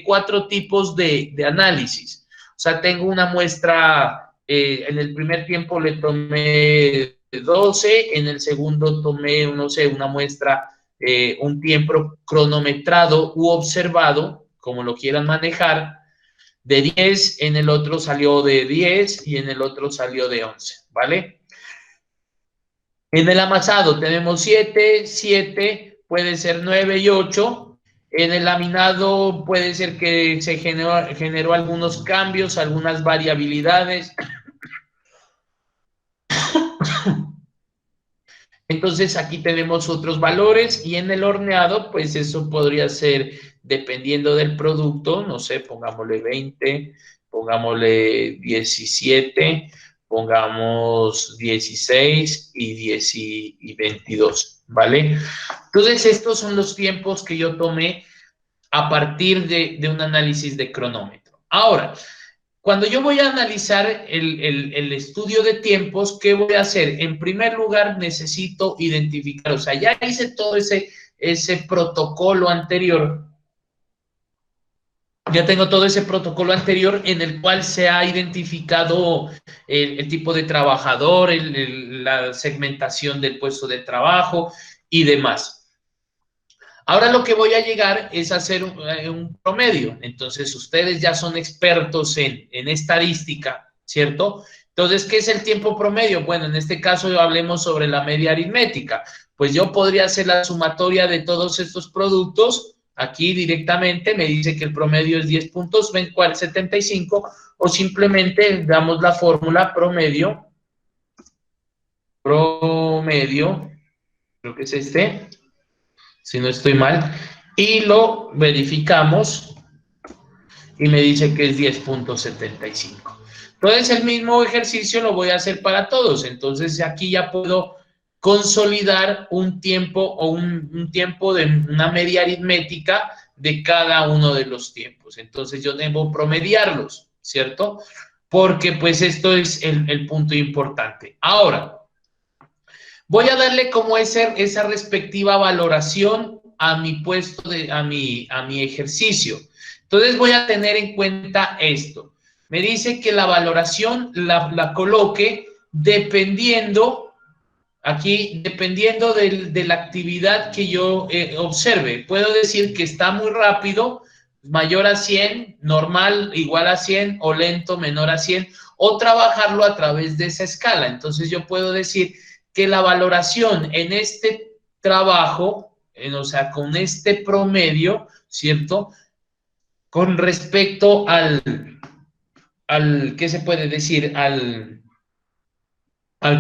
Speaker 1: 4 tipos de análisis. O sea, tengo una muestra, en el primer tiempo le tomé 12, en el segundo tomé, no sé, una muestra, un tiempo cronometrado u observado, como lo quieran manejar, de 10, en el otro salió de 10 y en el otro salió de 11, ¿vale? En el amasado tenemos 7, puede ser 9 y 8. En el laminado puede ser que se generó algunos cambios, algunas variabilidades. Entonces aquí tenemos otros valores y en el horneado, pues eso podría ser dependiendo del producto, no sé, pongámosle 20, pongámosle 17, pongamos 16 y 10 y 22, ¿vale? Entonces estos son los tiempos que yo tomé a partir de un análisis de cronómetro. Ahora, cuando yo voy a analizar el estudio de tiempos, ¿qué voy a hacer? En primer lugar, necesito identificar, o sea, ya hice todo ese protocolo anterior, ya tengo todo ese protocolo anterior en el cual se ha identificado el tipo de trabajador, la segmentación del puesto de trabajo y demás. Ahora lo que voy a llegar es a hacer un promedio. Entonces, ustedes ya son expertos en estadística, ¿cierto? Entonces, ¿qué es el tiempo promedio? Bueno, en este caso hablemos sobre la media aritmética. Pues yo podría hacer la sumatoria de todos estos productos. Aquí directamente me dice que el promedio es 10 puntos, ven cuál 75, o simplemente damos la fórmula promedio, creo que es este, si no estoy mal, y lo verificamos y me dice que es 10.75. Entonces el mismo ejercicio lo voy a hacer para todos. Entonces aquí ya puedo consolidar un tiempo o un tiempo de una media aritmética de cada uno de los tiempos. Entonces yo debo promediarlos, ¿cierto? Porque pues esto es el punto importante. Ahora, voy a darle como esa respectiva valoración a mi puesto, a mi ejercicio. Entonces voy a tener en cuenta esto. Me dice que la valoración la coloque dependiendo, aquí, dependiendo de la actividad que yo observe. Puedo decir que está muy rápido, mayor a 100, normal igual a 100 o lento menor a 100, o trabajarlo a través de esa escala. Entonces yo puedo decir que la valoración en este trabajo, o sea, con este promedio, ¿cierto? Con respecto ¿qué se puede decir? Al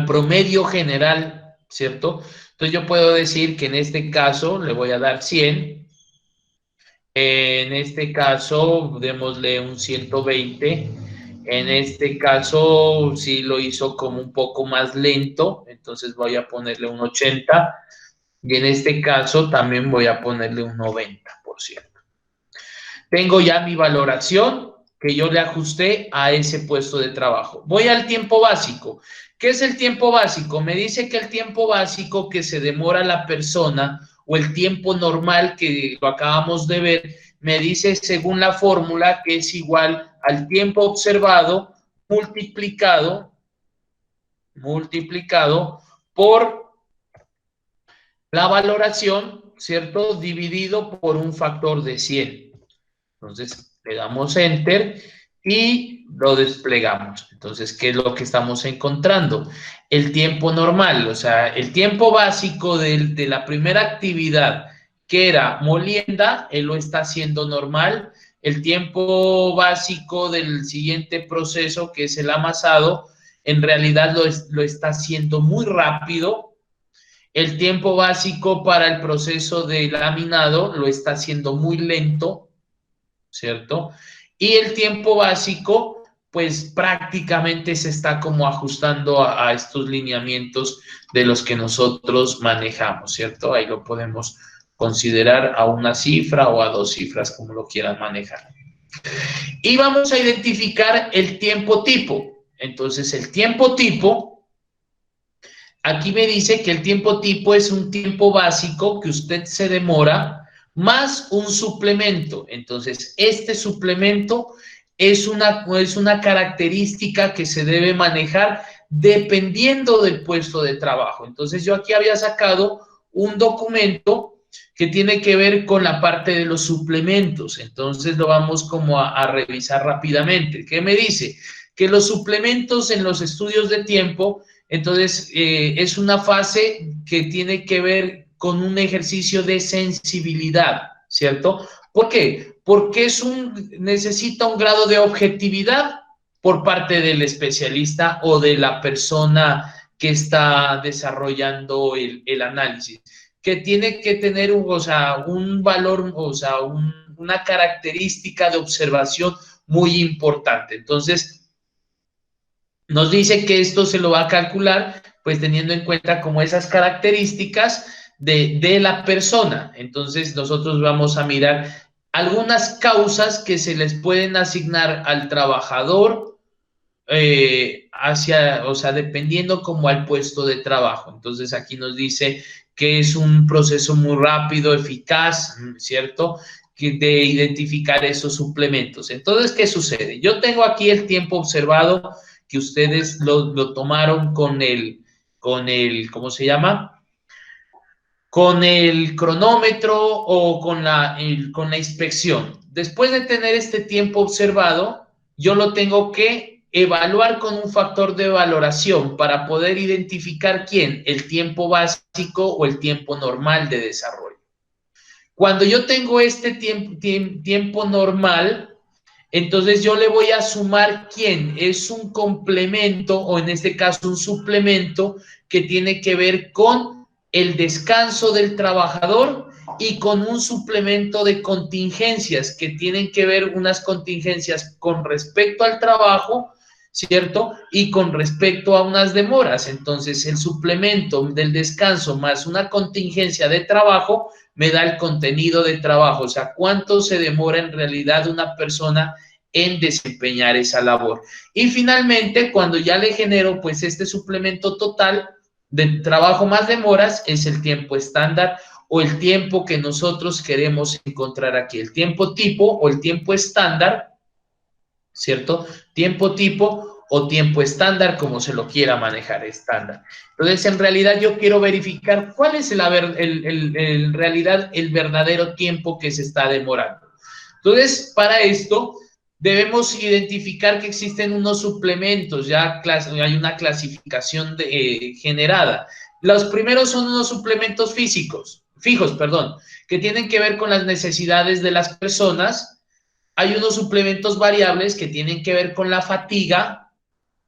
Speaker 1: promedio general, ¿cierto? Entonces yo puedo decir que en este caso le voy a dar 100, en este caso démosle un 120, en este caso sí lo hizo como un poco más lento, entonces voy a ponerle un 80, y en este caso también voy a ponerle un 90%. Tengo ya mi valoración que yo le ajusté a ese puesto de trabajo. Voy al tiempo básico. ¿Qué es el tiempo básico? Me dice que el tiempo básico que se demora la persona o el tiempo normal que lo acabamos de ver, me dice según la fórmula que es igual al tiempo observado multiplicado por la valoración, ¿cierto? Dividido por un factor de 100. Entonces, le damos Enter y lo desplegamos. Entonces, ¿qué es lo que estamos encontrando? El tiempo normal, o sea, el tiempo básico de la primera actividad, que era molienda, él lo está haciendo normal. El tiempo básico del siguiente proceso, que es el amasado, en realidad lo está haciendo muy rápido. El tiempo básico para el proceso de laminado lo está haciendo muy lento, ¿cierto? Y el tiempo básico, pues prácticamente se está como ajustando a estos lineamientos de los que nosotros manejamos, ¿cierto? Ahí lo podemos considerar a una cifra o a dos cifras, como lo quieran manejar. Y vamos a identificar el tiempo tipo. Entonces, el tiempo tipo, aquí me dice que el tiempo tipo es un tiempo básico que usted se demora más un suplemento. Entonces, este suplemento es una característica que se debe manejar dependiendo del puesto de trabajo. Entonces, yo aquí había sacado un documento que tiene que ver con la parte de los suplementos. Entonces, lo vamos como a revisar rápidamente. ¿Qué me dice? Que los suplementos en los estudios de tiempo, entonces, es una fase que tiene que ver con un ejercicio de sensibilidad, ¿cierto? ¿Por qué? Porque necesita un grado de objetividad por parte del especialista o de la persona que está desarrollando el análisis, que tiene que tener un valor, una característica de observación muy importante. Entonces, nos dice que esto se lo va a calcular, pues teniendo en cuenta como esas características de la persona. Entonces, nosotros vamos a mirar algunas causas que se les pueden asignar al trabajador dependiendo como al puesto de trabajo. Entonces, aquí nos dice que es un proceso muy rápido, eficaz, ¿cierto? De identificar esos suplementos. Entonces, ¿qué sucede? Yo tengo aquí el tiempo observado que ustedes lo tomaron ¿cómo se llama? Con el cronómetro o con la inspección. Después de tener este tiempo observado, yo lo tengo que evaluar con un factor de valoración para poder identificar el tiempo básico o el tiempo normal de desarrollo. Cuando yo tengo este tiempo normal, entonces yo le voy a sumar es un complemento o en este caso un suplemento que tiene que ver con el descanso del trabajador y con un suplemento de contingencias que tienen que ver unas contingencias con respecto al trabajo, ¿cierto? Y con respecto a unas demoras. Entonces el suplemento del descanso más una contingencia de trabajo me da el contenido de trabajo, o sea, cuánto se demora en realidad una persona en desempeñar esa labor. Y finalmente, cuando ya le genero pues este suplemento total de trabajo más demoras, es el tiempo estándar o el tiempo que nosotros queremos encontrar aquí, el tiempo tipo o el tiempo estándar, ¿cierto? Tiempo tipo o tiempo estándar, como se lo quiera manejar, estándar. Entonces, en realidad yo quiero verificar cuál es en realidad el verdadero tiempo que se está demorando. Entonces, para esto debemos identificar que existen unos suplementos, ya hay una clasificación generada. Los primeros son unos suplementos fijos, que tienen que ver con las necesidades de las personas. Hay unos suplementos variables que tienen que ver con la fatiga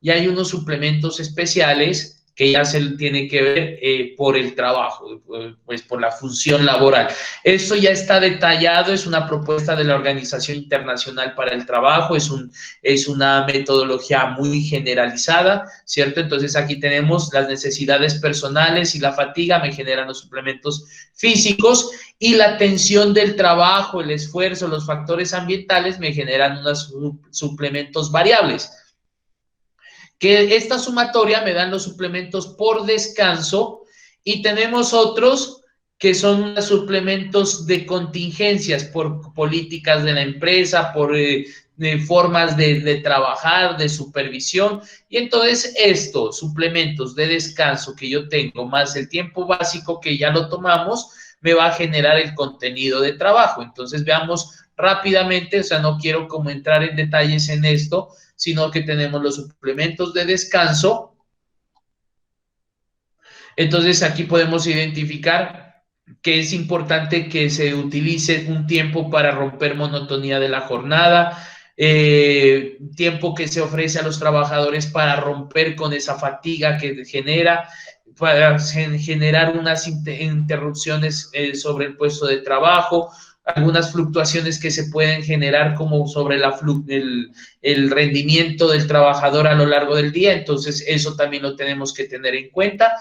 Speaker 1: y hay unos suplementos especiales que ya se tiene que ver por el trabajo, pues por la función laboral. Esto ya está detallado, es una propuesta de la Organización Internacional para el Trabajo, es una metodología muy generalizada, ¿cierto? Entonces aquí tenemos las necesidades personales y la fatiga me generan los suplementos físicos y la tensión del trabajo, el esfuerzo, los factores ambientales me generan unos suplementos variables. Que esta sumatoria me dan los suplementos por descanso y tenemos otros que son suplementos de contingencias por políticas de la empresa, por formas de trabajar, de supervisión. Y entonces estos suplementos de descanso que yo tengo, más el tiempo básico que ya lo tomamos, me va a generar el contenido de trabajo. Entonces veamos rápidamente, o sea, no quiero como entrar en detalles en esto, sino que tenemos los suplementos de descanso. Entonces aquí podemos identificar que es importante que se utilice un tiempo para romper monotonía de la jornada, tiempo que se ofrece a los trabajadores para romper con esa fatiga que genera, para generar unas interrupciones sobre el puesto de trabajo, algunas fluctuaciones que se pueden generar como sobre el rendimiento del trabajador a lo largo del día. Entonces, eso también lo tenemos que tener en cuenta.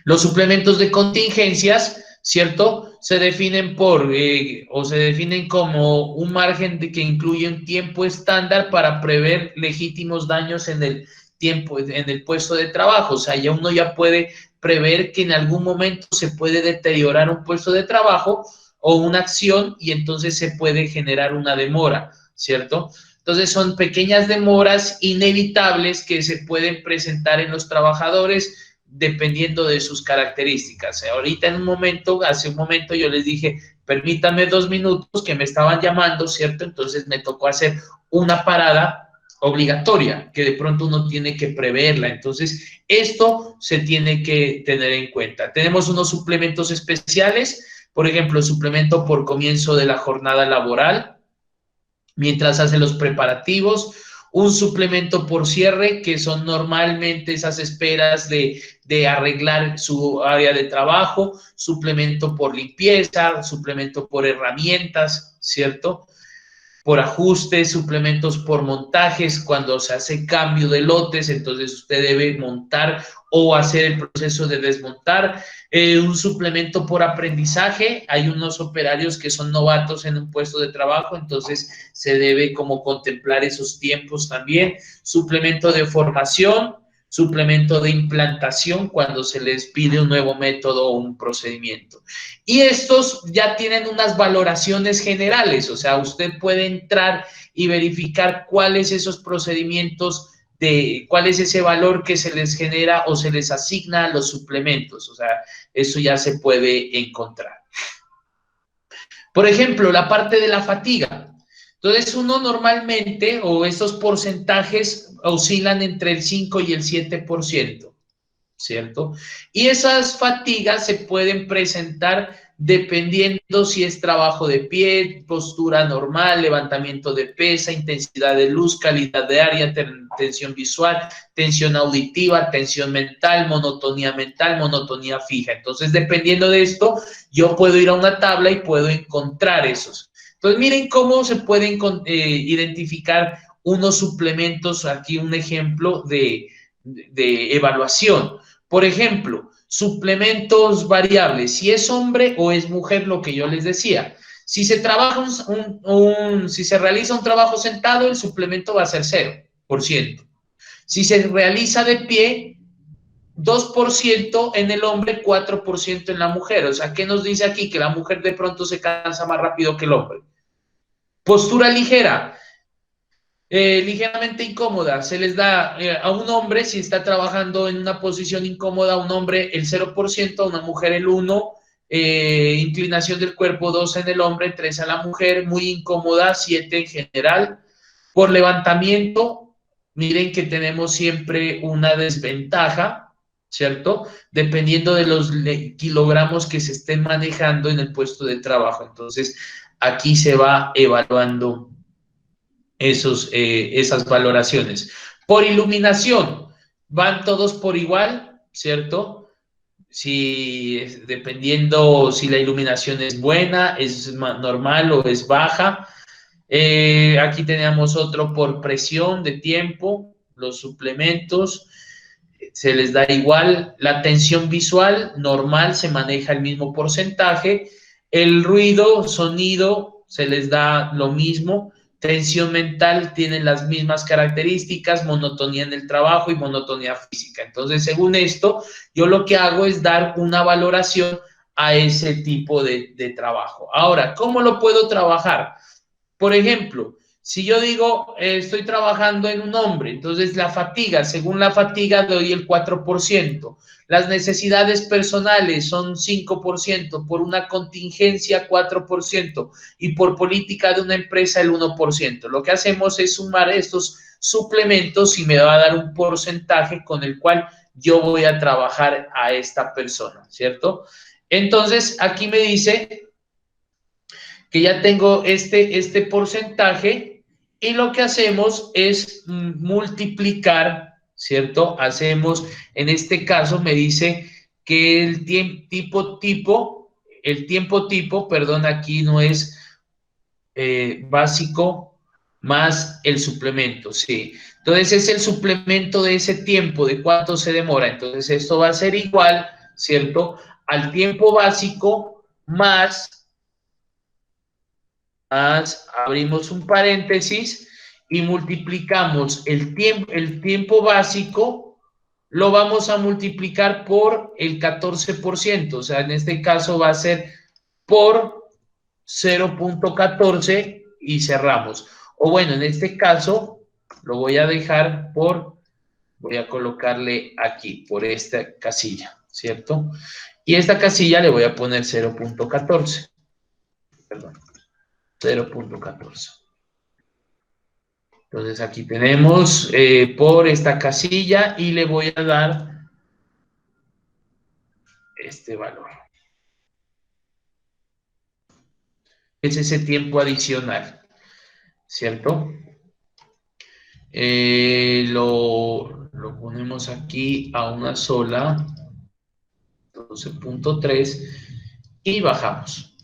Speaker 1: Los suplementos de contingencias, ¿cierto? Se definen se definen como un margen que incluye un tiempo estándar para prever legítimos daños en el puesto de trabajo. O sea, ya uno ya puede prever que en algún momento se puede deteriorar un puesto de trabajo o una acción y entonces se puede generar una demora, ¿cierto? Entonces son pequeñas demoras inevitables que se pueden presentar en los trabajadores dependiendo de sus características. Ahorita hace un momento yo les dije, permítame 2 minutos que me estaban llamando, ¿cierto? Entonces me tocó hacer una parada obligatoria que de pronto uno tiene que preverla. Entonces esto se tiene que tener en cuenta. Tenemos unos suplementos especiales. Por ejemplo, suplemento por comienzo de la jornada laboral, mientras hace los preparativos, un suplemento por cierre, que son normalmente esas esperas de arreglar su área de trabajo, suplemento por limpieza, suplemento por herramientas, ¿cierto? Por ajustes, suplementos por montajes, cuando se hace cambio de lotes, entonces usted debe montar o hacer el proceso de desmontar. Un suplemento por aprendizaje, hay unos operarios que son novatos en un puesto de trabajo, entonces se debe como contemplar esos tiempos también. Suplemento de formación, suplemento de implantación cuando se les pide un nuevo método o un procedimiento. Y estos ya tienen unas valoraciones generales, o sea, usted puede entrar y verificar cuáles esos procedimientos, cuál es ese valor que se les genera o se les asigna a los suplementos, o sea, eso ya se puede encontrar. Por ejemplo, la parte de la fatiga. Entonces, uno normalmente, o estos porcentajes oscilan entre el 5 y el 7%, ¿cierto? Y esas fatigas se pueden presentar dependiendo si es trabajo de pie, postura normal, levantamiento de pesa, intensidad de luz, calidad de área, tensión visual, tensión auditiva, tensión mental, monotonía fija. Entonces, dependiendo de esto, yo puedo ir a una tabla y puedo encontrar esos. Entonces, miren cómo se pueden identificar unos suplementos, aquí un ejemplo de evaluación. Por ejemplo, suplementos variables, si es hombre o es mujer, lo que yo les decía. Si se trabaja si se realiza un trabajo sentado, el suplemento va a ser 0%. Si se realiza de pie, 2% en el hombre, 4% en la mujer. O sea, ¿qué nos dice aquí? Que la mujer de pronto se cansa más rápido que el hombre. Postura ligera. Ligeramente incómoda, se les da a un hombre, si está trabajando en una posición incómoda, a un hombre el 0%, a una mujer el 1%, inclinación del cuerpo 2 en el hombre, 3 a la mujer, muy incómoda, 7 en general. Por levantamiento, miren que tenemos siempre una desventaja, ¿cierto? Dependiendo de los kilogramos que se estén manejando en el puesto de trabajo. Entonces, aquí se va evaluando esas valoraciones. Por iluminación, van todos por igual, ¿cierto? Si, dependiendo si la iluminación es buena, es normal o es baja. Aquí tenemos otro por presión de tiempo, los suplementos, se les da igual. La tensión visual normal se maneja el mismo porcentaje. El ruido, sonido, se les da lo mismo. Tensión mental tienen las mismas características, monotonía en el trabajo y monotonía física. Entonces, según esto, yo lo que hago es dar una valoración a ese tipo de trabajo. Ahora, ¿cómo lo puedo trabajar? Por ejemplo, si yo digo, estoy trabajando en un hombre, entonces la fatiga, según la fatiga doy el 4%. Las necesidades personales son 5%, por una contingencia 4% y por política de una empresa el 1%. Lo que hacemos es sumar estos suplementos y me va a dar un porcentaje con el cual yo voy a trabajar a esta persona, ¿cierto? Entonces, aquí me dice que ya tengo este porcentaje y lo que hacemos es multiplicar, ¿cierto? Hacemos, en este caso me dice que el tiempo tipo, perdón, aquí no es básico más el suplemento, sí. Entonces es el suplemento de ese tiempo, de cuánto se demora. Entonces esto va a ser igual, ¿cierto? Al tiempo básico más abrimos un paréntesis y multiplicamos el tiempo básico, lo vamos a multiplicar por el 14%, o sea, en este caso va a ser por 0.14 y cerramos. O bueno, en este caso lo voy a dejar voy a colocarle aquí, por esta casilla, ¿cierto? Y esta casilla le voy a poner 0.14, perdón. 0.14. Entonces aquí tenemos por esta casilla y le voy a dar este valor. Es ese tiempo adicional, ¿cierto? Lo ponemos aquí a una sola, 12.3, y bajamos.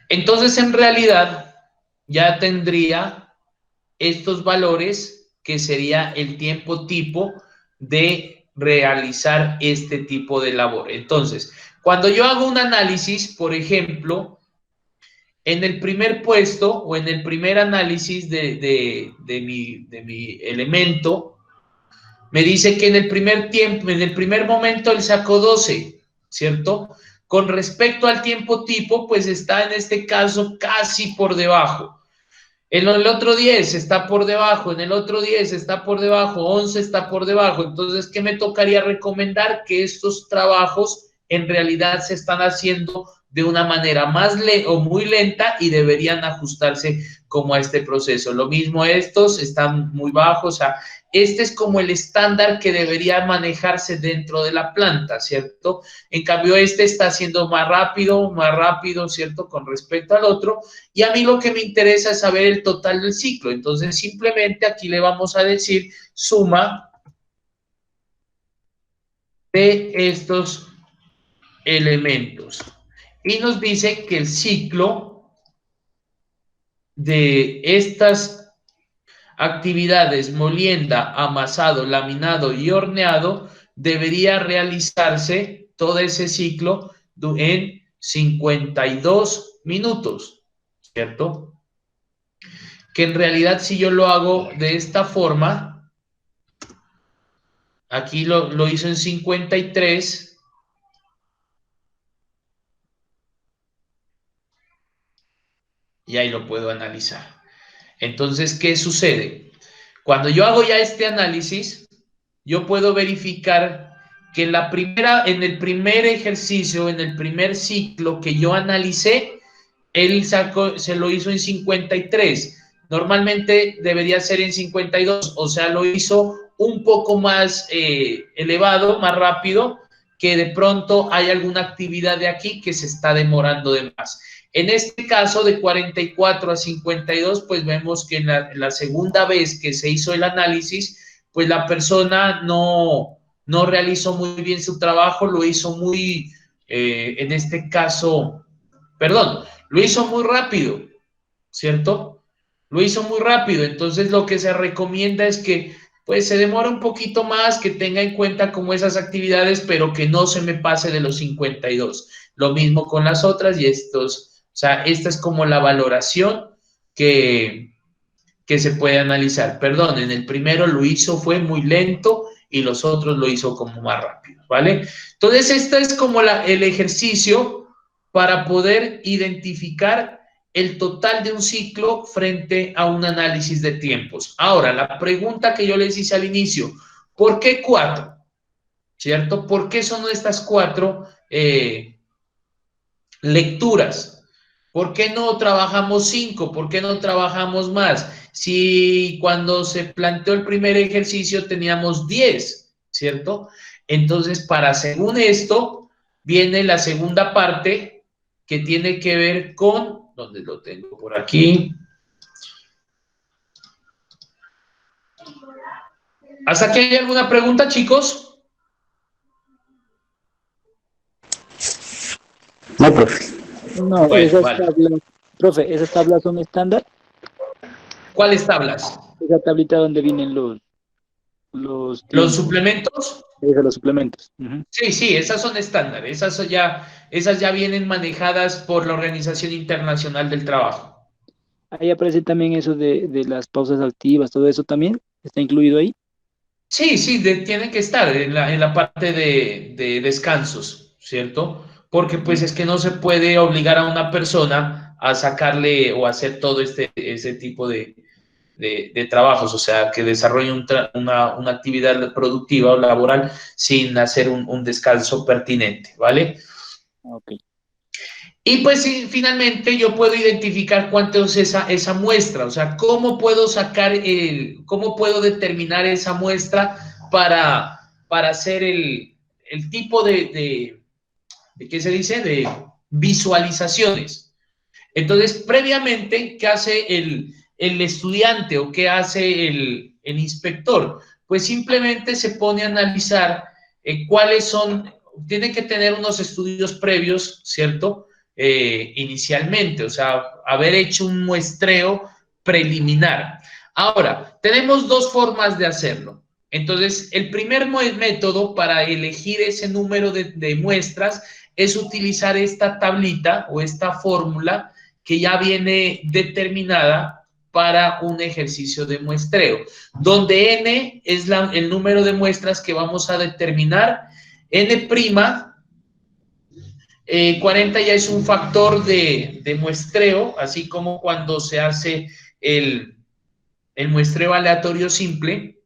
Speaker 1: Entonces, en realidad, ya tendría estos valores que sería el tiempo tipo de realizar este tipo de labor. Entonces, cuando yo hago un análisis, por ejemplo, en el primer puesto o en el primer análisis de mi elemento, me dice que en el primer tiempo, en el primer momento él sacó 12, ¿cierto? Con respecto al tiempo tipo, pues está en este caso casi por debajo. En el otro 10 está por debajo, en el otro 10 está por debajo, 11 está por debajo. Entonces, ¿qué me tocaría recomendar? Que estos trabajos en realidad se están haciendo de una manera más o muy lenta y deberían ajustarse como a este proceso. Lo mismo estos están muy bajos, o sea, este es como el estándar que debería manejarse dentro de la planta, ¿cierto? En cambio, este está haciendo más rápido, ¿cierto? Con respecto al otro. Y a mí lo que me interesa es saber el total del ciclo. Entonces, simplemente aquí le vamos a decir suma de estos elementos. Y nos dice que el ciclo de estas actividades, molienda, amasado, laminado y horneado, debería realizarse todo ese ciclo en 52 minutos, ¿cierto? Que en realidad si yo lo hago de esta forma, aquí lo hizo en 53 y ahí lo puedo analizar. Entonces, ¿qué sucede? Cuando yo hago ya este análisis, yo puedo verificar que en el primer ejercicio, en el primer ciclo que yo analicé, él se lo hizo en 53. Normalmente debería ser en 52, o sea, lo hizo un poco más elevado, más rápido, que de pronto hay alguna actividad de aquí que se está demorando de más. En este caso, de 44 a 52, pues vemos que en la segunda vez que se hizo el análisis, pues la persona no realizó muy bien su trabajo, lo hizo muy, en este caso, perdón, lo hizo muy rápido, ¿cierto? Lo hizo muy rápido, entonces lo que se recomienda es que pues se demore un poquito más, que tenga en cuenta como esas actividades, pero que no se me pase de los 52. Lo mismo con las otras y estos, o sea, esta es como la valoración que, que se puede analizar. Perdón, en el primero lo hizo, fue muy lento y los otros lo hizo como más rápido, ¿vale? Entonces, este es como el ejercicio para poder identificar el total de un ciclo frente a un análisis de tiempos. Ahora, la pregunta que yo les hice al inicio, ¿por qué 4? ¿Cierto? ¿Por qué son estas 4 lecturas? ¿Por qué no trabajamos 5? ¿Por qué no trabajamos más? Si cuando se planteó el primer ejercicio teníamos 10, ¿cierto? Entonces, según esto, viene la segunda parte que tiene que ver con, ¿dónde lo tengo? Por aquí. ¿Hasta aquí hay alguna pregunta, chicos?
Speaker 2: No, profe.
Speaker 3: No,
Speaker 1: Bueno, vale.
Speaker 3: profe, esas tablas son estándar.
Speaker 1: ¿Cuáles tablas?
Speaker 3: Esa tablita donde vienen los
Speaker 1: ¿Los
Speaker 3: tiempos,
Speaker 1: suplementos?
Speaker 3: los suplementos. Ujú.
Speaker 1: Sí, sí, esas son estándar, esas ya vienen manejadas por la Organización Internacional del Trabajo.
Speaker 3: Ahí aparece también eso de las pausas activas, todo eso también está incluido ahí.
Speaker 1: Sí, sí, tiene que estar en la parte de descansos, ¿cierto? Porque pues
Speaker 3: Ujú.
Speaker 1: es que no se puede obligar a una persona a sacarle o hacer todo ese tipo de trabajos, o sea, que desarrolle una actividad productiva o laboral sin hacer un descanso pertinente, ¿vale?
Speaker 3: Ok.
Speaker 1: Y pues sí, finalmente yo puedo identificar cuánto es esa muestra, o sea, cómo puedo determinar esa muestra para hacer el tipo ¿qué se dice? De visualizaciones. Entonces, previamente, ¿qué hace el estudiante o qué hace el inspector? Pues simplemente se pone a analizar cuáles son, tiene que tener unos estudios previos, ¿cierto? Inicialmente, o sea, haber hecho un muestreo preliminar. Ahora, tenemos dos formas de hacerlo. Entonces, el primer método para elegir ese número de muestras es utilizar esta tablita o esta fórmula que ya viene determinada para un ejercicio de muestreo, donde n es el número de muestras que vamos a determinar. N', 40 ya es un factor de muestreo, así como cuando se hace el muestreo aleatorio simple.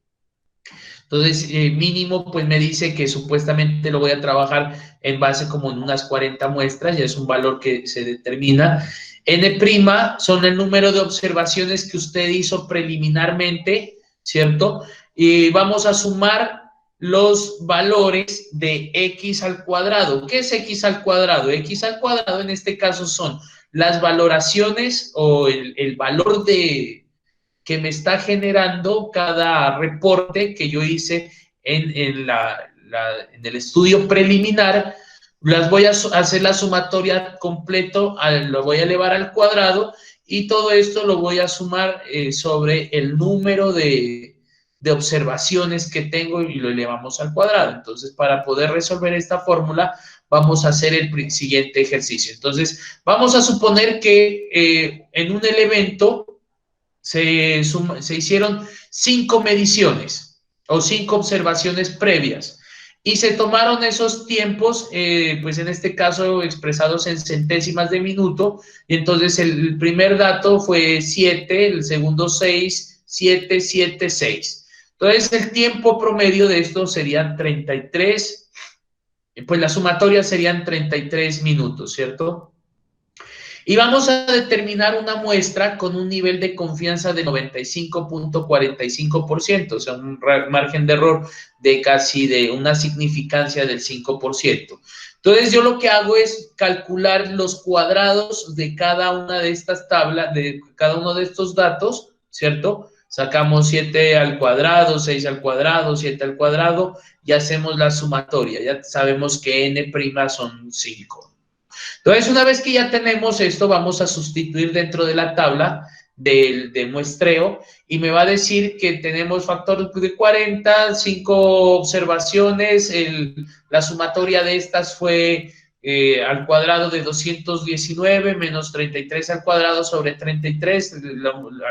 Speaker 1: Entonces, mínimo, pues me dice que supuestamente lo voy a trabajar en base como en unas 40 muestras, ya es un valor que se determina. N' son el número de observaciones que usted hizo preliminarmente, ¿cierto? Y vamos a sumar los valores de x al cuadrado. ¿Qué es x al cuadrado? X al cuadrado en este caso son las valoraciones o el valor que me está generando cada reporte que yo hice en el estudio preliminar. Las voy a hacer la sumatoria completo, lo voy a elevar al cuadrado y todo esto lo voy a sumar sobre el número de observaciones que tengo y lo elevamos al cuadrado. Entonces, para poder resolver esta fórmula, vamos a hacer el siguiente ejercicio. Entonces, vamos a suponer que en un elemento se hicieron 5 mediciones o 5 observaciones previas y se tomaron esos tiempos, pues en este caso expresados en centésimas de minuto, y entonces el primer dato fue 7, el segundo 6, 7, 7, 6. Entonces el tiempo promedio de esto serían 33, pues la sumatoria serían 33 minutos, ¿cierto? Y vamos a determinar una muestra con un nivel de confianza de 95.45%, o sea, un margen de error de casi de una significancia del 5%. Entonces, yo lo que hago es calcular los cuadrados de cada una de estas tablas, de cada uno de estos datos, ¿cierto? Sacamos 7 al cuadrado, 6 al cuadrado, 7 al cuadrado y hacemos la sumatoria. Ya sabemos que n' son 5. Entonces, una vez que ya tenemos esto, vamos a sustituir dentro de la tabla de muestreo y me va a decir que tenemos factor de 40, 5 observaciones, la sumatoria de estas fue al cuadrado de 219 menos 33 al cuadrado sobre 33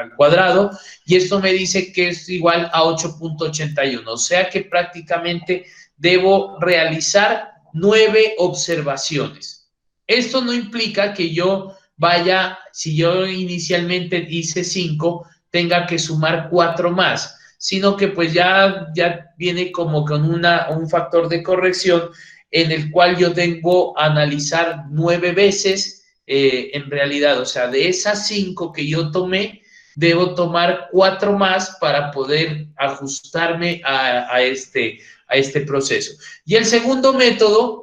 Speaker 1: al cuadrado, y esto me dice que es igual a 8.81, o sea que prácticamente debo realizar 9 observaciones. Esto no implica que yo vaya, si yo inicialmente hice 5, tenga que sumar 4 más, sino que pues ya viene como con un factor de corrección en el cual yo tengo a analizar 9 veces en realidad. O sea, de esas 5 que yo tomé, debo tomar 4 más para poder ajustarme a este proceso. Y el segundo método,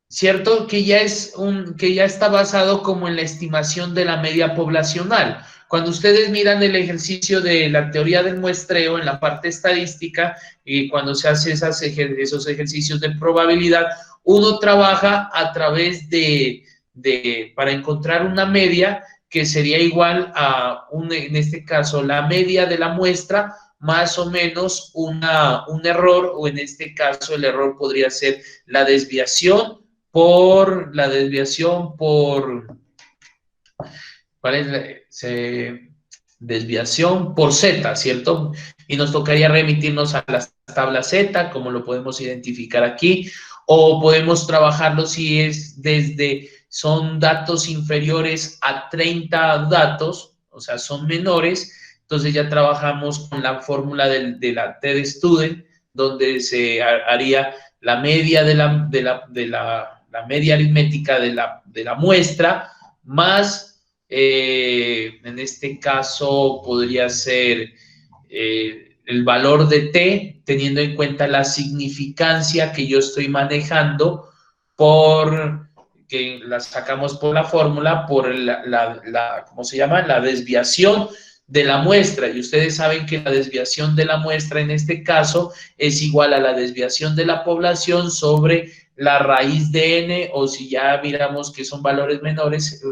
Speaker 1: ¿cierto? Que ya está basado como en la estimación de la media poblacional. Cuando ustedes miran el ejercicio de la teoría del muestreo en la parte estadística y cuando se hace esos ejercicios de probabilidad, uno trabaja a través para encontrar una media que sería igual a, en este caso, la media de la muestra más o menos un error, o en este caso el error podría ser la desviación por ¿cuál es? Desviación por Z, ¿cierto? Y nos tocaría remitirnos a la tabla Z, como lo podemos identificar aquí, o podemos trabajarlo si son datos inferiores a 30 datos, o sea, son menores, entonces ya trabajamos con la fórmula de la T-Student, donde se haría la media la media aritmética de la muestra, más, en este caso, podría ser el valor de t, teniendo en cuenta la significancia que yo estoy manejando que la sacamos por la fórmula, por ¿cómo se llama? La desviación de la muestra, y ustedes saben que la desviación de la muestra en este caso es igual a la desviación de la población sobre la raíz de n, o si ya miramos que son valores menores,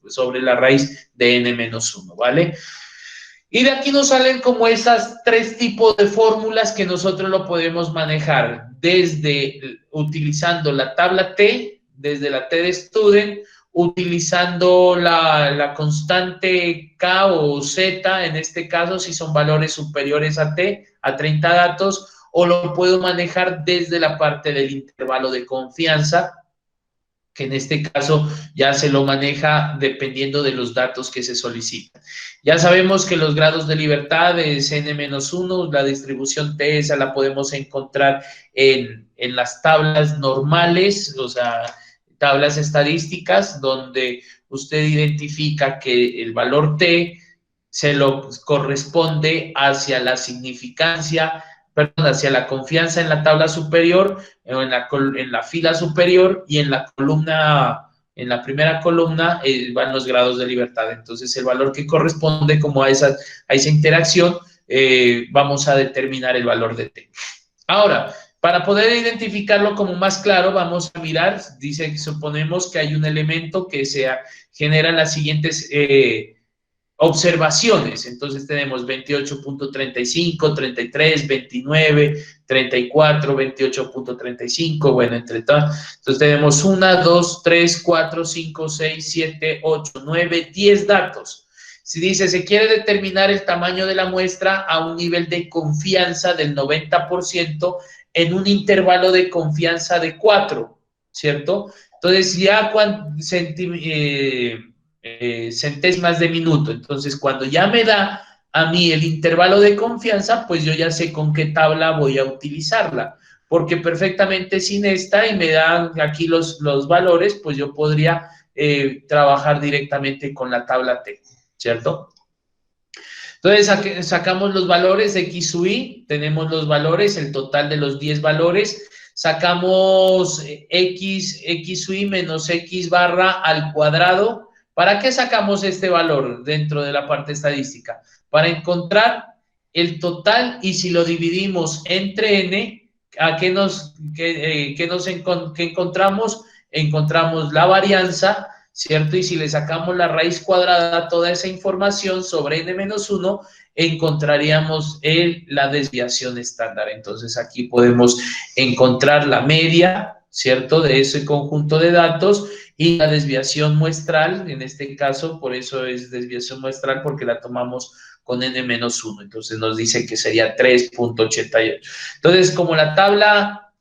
Speaker 1: sobre la raíz de n-1, ¿vale? Y de aquí nos salen como esas tres tipos de fórmulas que nosotros lo podemos manejar, desde utilizando la tabla T, desde la T de student, utilizando la constante K o Z, en este caso, si son valores superiores a T, a 30 datos, o lo puedo manejar desde la parte del intervalo de confianza, que en este caso ya se lo maneja dependiendo de los datos que se solicitan. Ya sabemos que los grados de libertad es n-1, la distribución T esa la podemos encontrar en las tablas normales, o sea, tablas estadísticas, donde usted identifica que el valor T se lo corresponde hacia la significancia, perdón, hacia la confianza en la tabla superior, en la fila superior, y en la columna, en la primera columna van los grados de libertad. Entonces, el valor que corresponde como a esa interacción, vamos a determinar el valor de T. Ahora, para poder identificarlo como más claro, vamos a mirar, dice que suponemos que hay un elemento que se genera las siguientes observaciones. Entonces tenemos 28.35, 33, 29, 34, 28.35, bueno, entre todas. Entonces tenemos 1, 2, 3, 4, 5, 6, 7, 8, 9, 10 datos. Si dice, se quiere determinar el tamaño de la muestra a un nivel de confianza del 90% en un intervalo de confianza de 4, ¿cierto? Entonces ya centésimas de minuto. Entonces, cuando ya me da a mí el intervalo de confianza, pues yo ya sé con qué tabla voy a utilizarla, porque perfectamente sin esta y me dan aquí los valores, pues yo podría trabajar directamente con la tabla T, ¿cierto? Entonces, sacamos los valores de X sub Y, tenemos los valores, el total de los 10 valores, sacamos X sub Y menos X barra al cuadrado. ¿Para qué sacamos este valor dentro de la parte estadística? Para encontrar el total, y si lo dividimos entre n, ¿a qué encontramos? Encontramos la varianza, ¿cierto? Y si le sacamos la raíz cuadrada a toda esa información sobre n-1, encontraríamos la desviación estándar. Entonces, aquí podemos encontrar la media, ¿cierto?, de ese conjunto de datos, y la desviación muestral, en este caso, por eso es desviación muestral, porque la tomamos con n-1. Entonces, nos dice que sería 3.88. Entonces, como la tabla,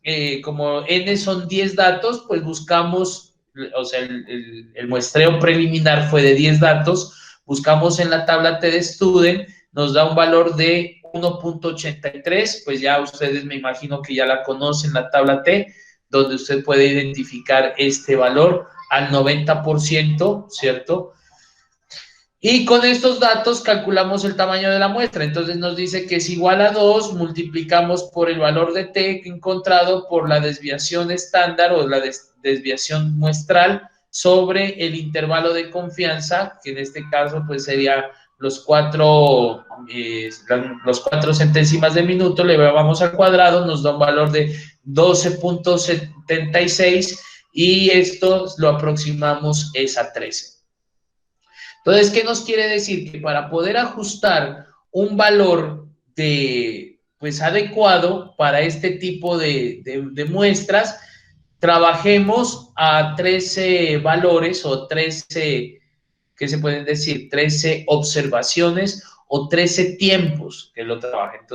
Speaker 1: como n son 10 datos, pues buscamos, o sea, el muestreo preliminar fue de 10 datos, buscamos en la tabla T de Student, nos da un valor de 1.83, pues ya ustedes me imagino que ya la conocen, la tabla T, donde usted puede identificar este valor al 90%, ¿cierto? Y con estos datos calculamos el tamaño de la muestra. Entonces nos dice que es igual a 2, multiplicamos por el valor de T encontrado por la desviación estándar o la desviación muestral sobre el intervalo de confianza, que en este caso pues sería los 4 centésimas de minuto, le vamos al cuadrado, nos da un valor de 12.76, y esto lo aproximamos es a 13. Entonces, ¿qué nos quiere decir? Que para poder ajustar un valor pues adecuado para este tipo de muestras, trabajemos a 13 valores o 13, ¿qué se pueden decir? 13 observaciones o 13 tiempos que lo trabajen. Entonces,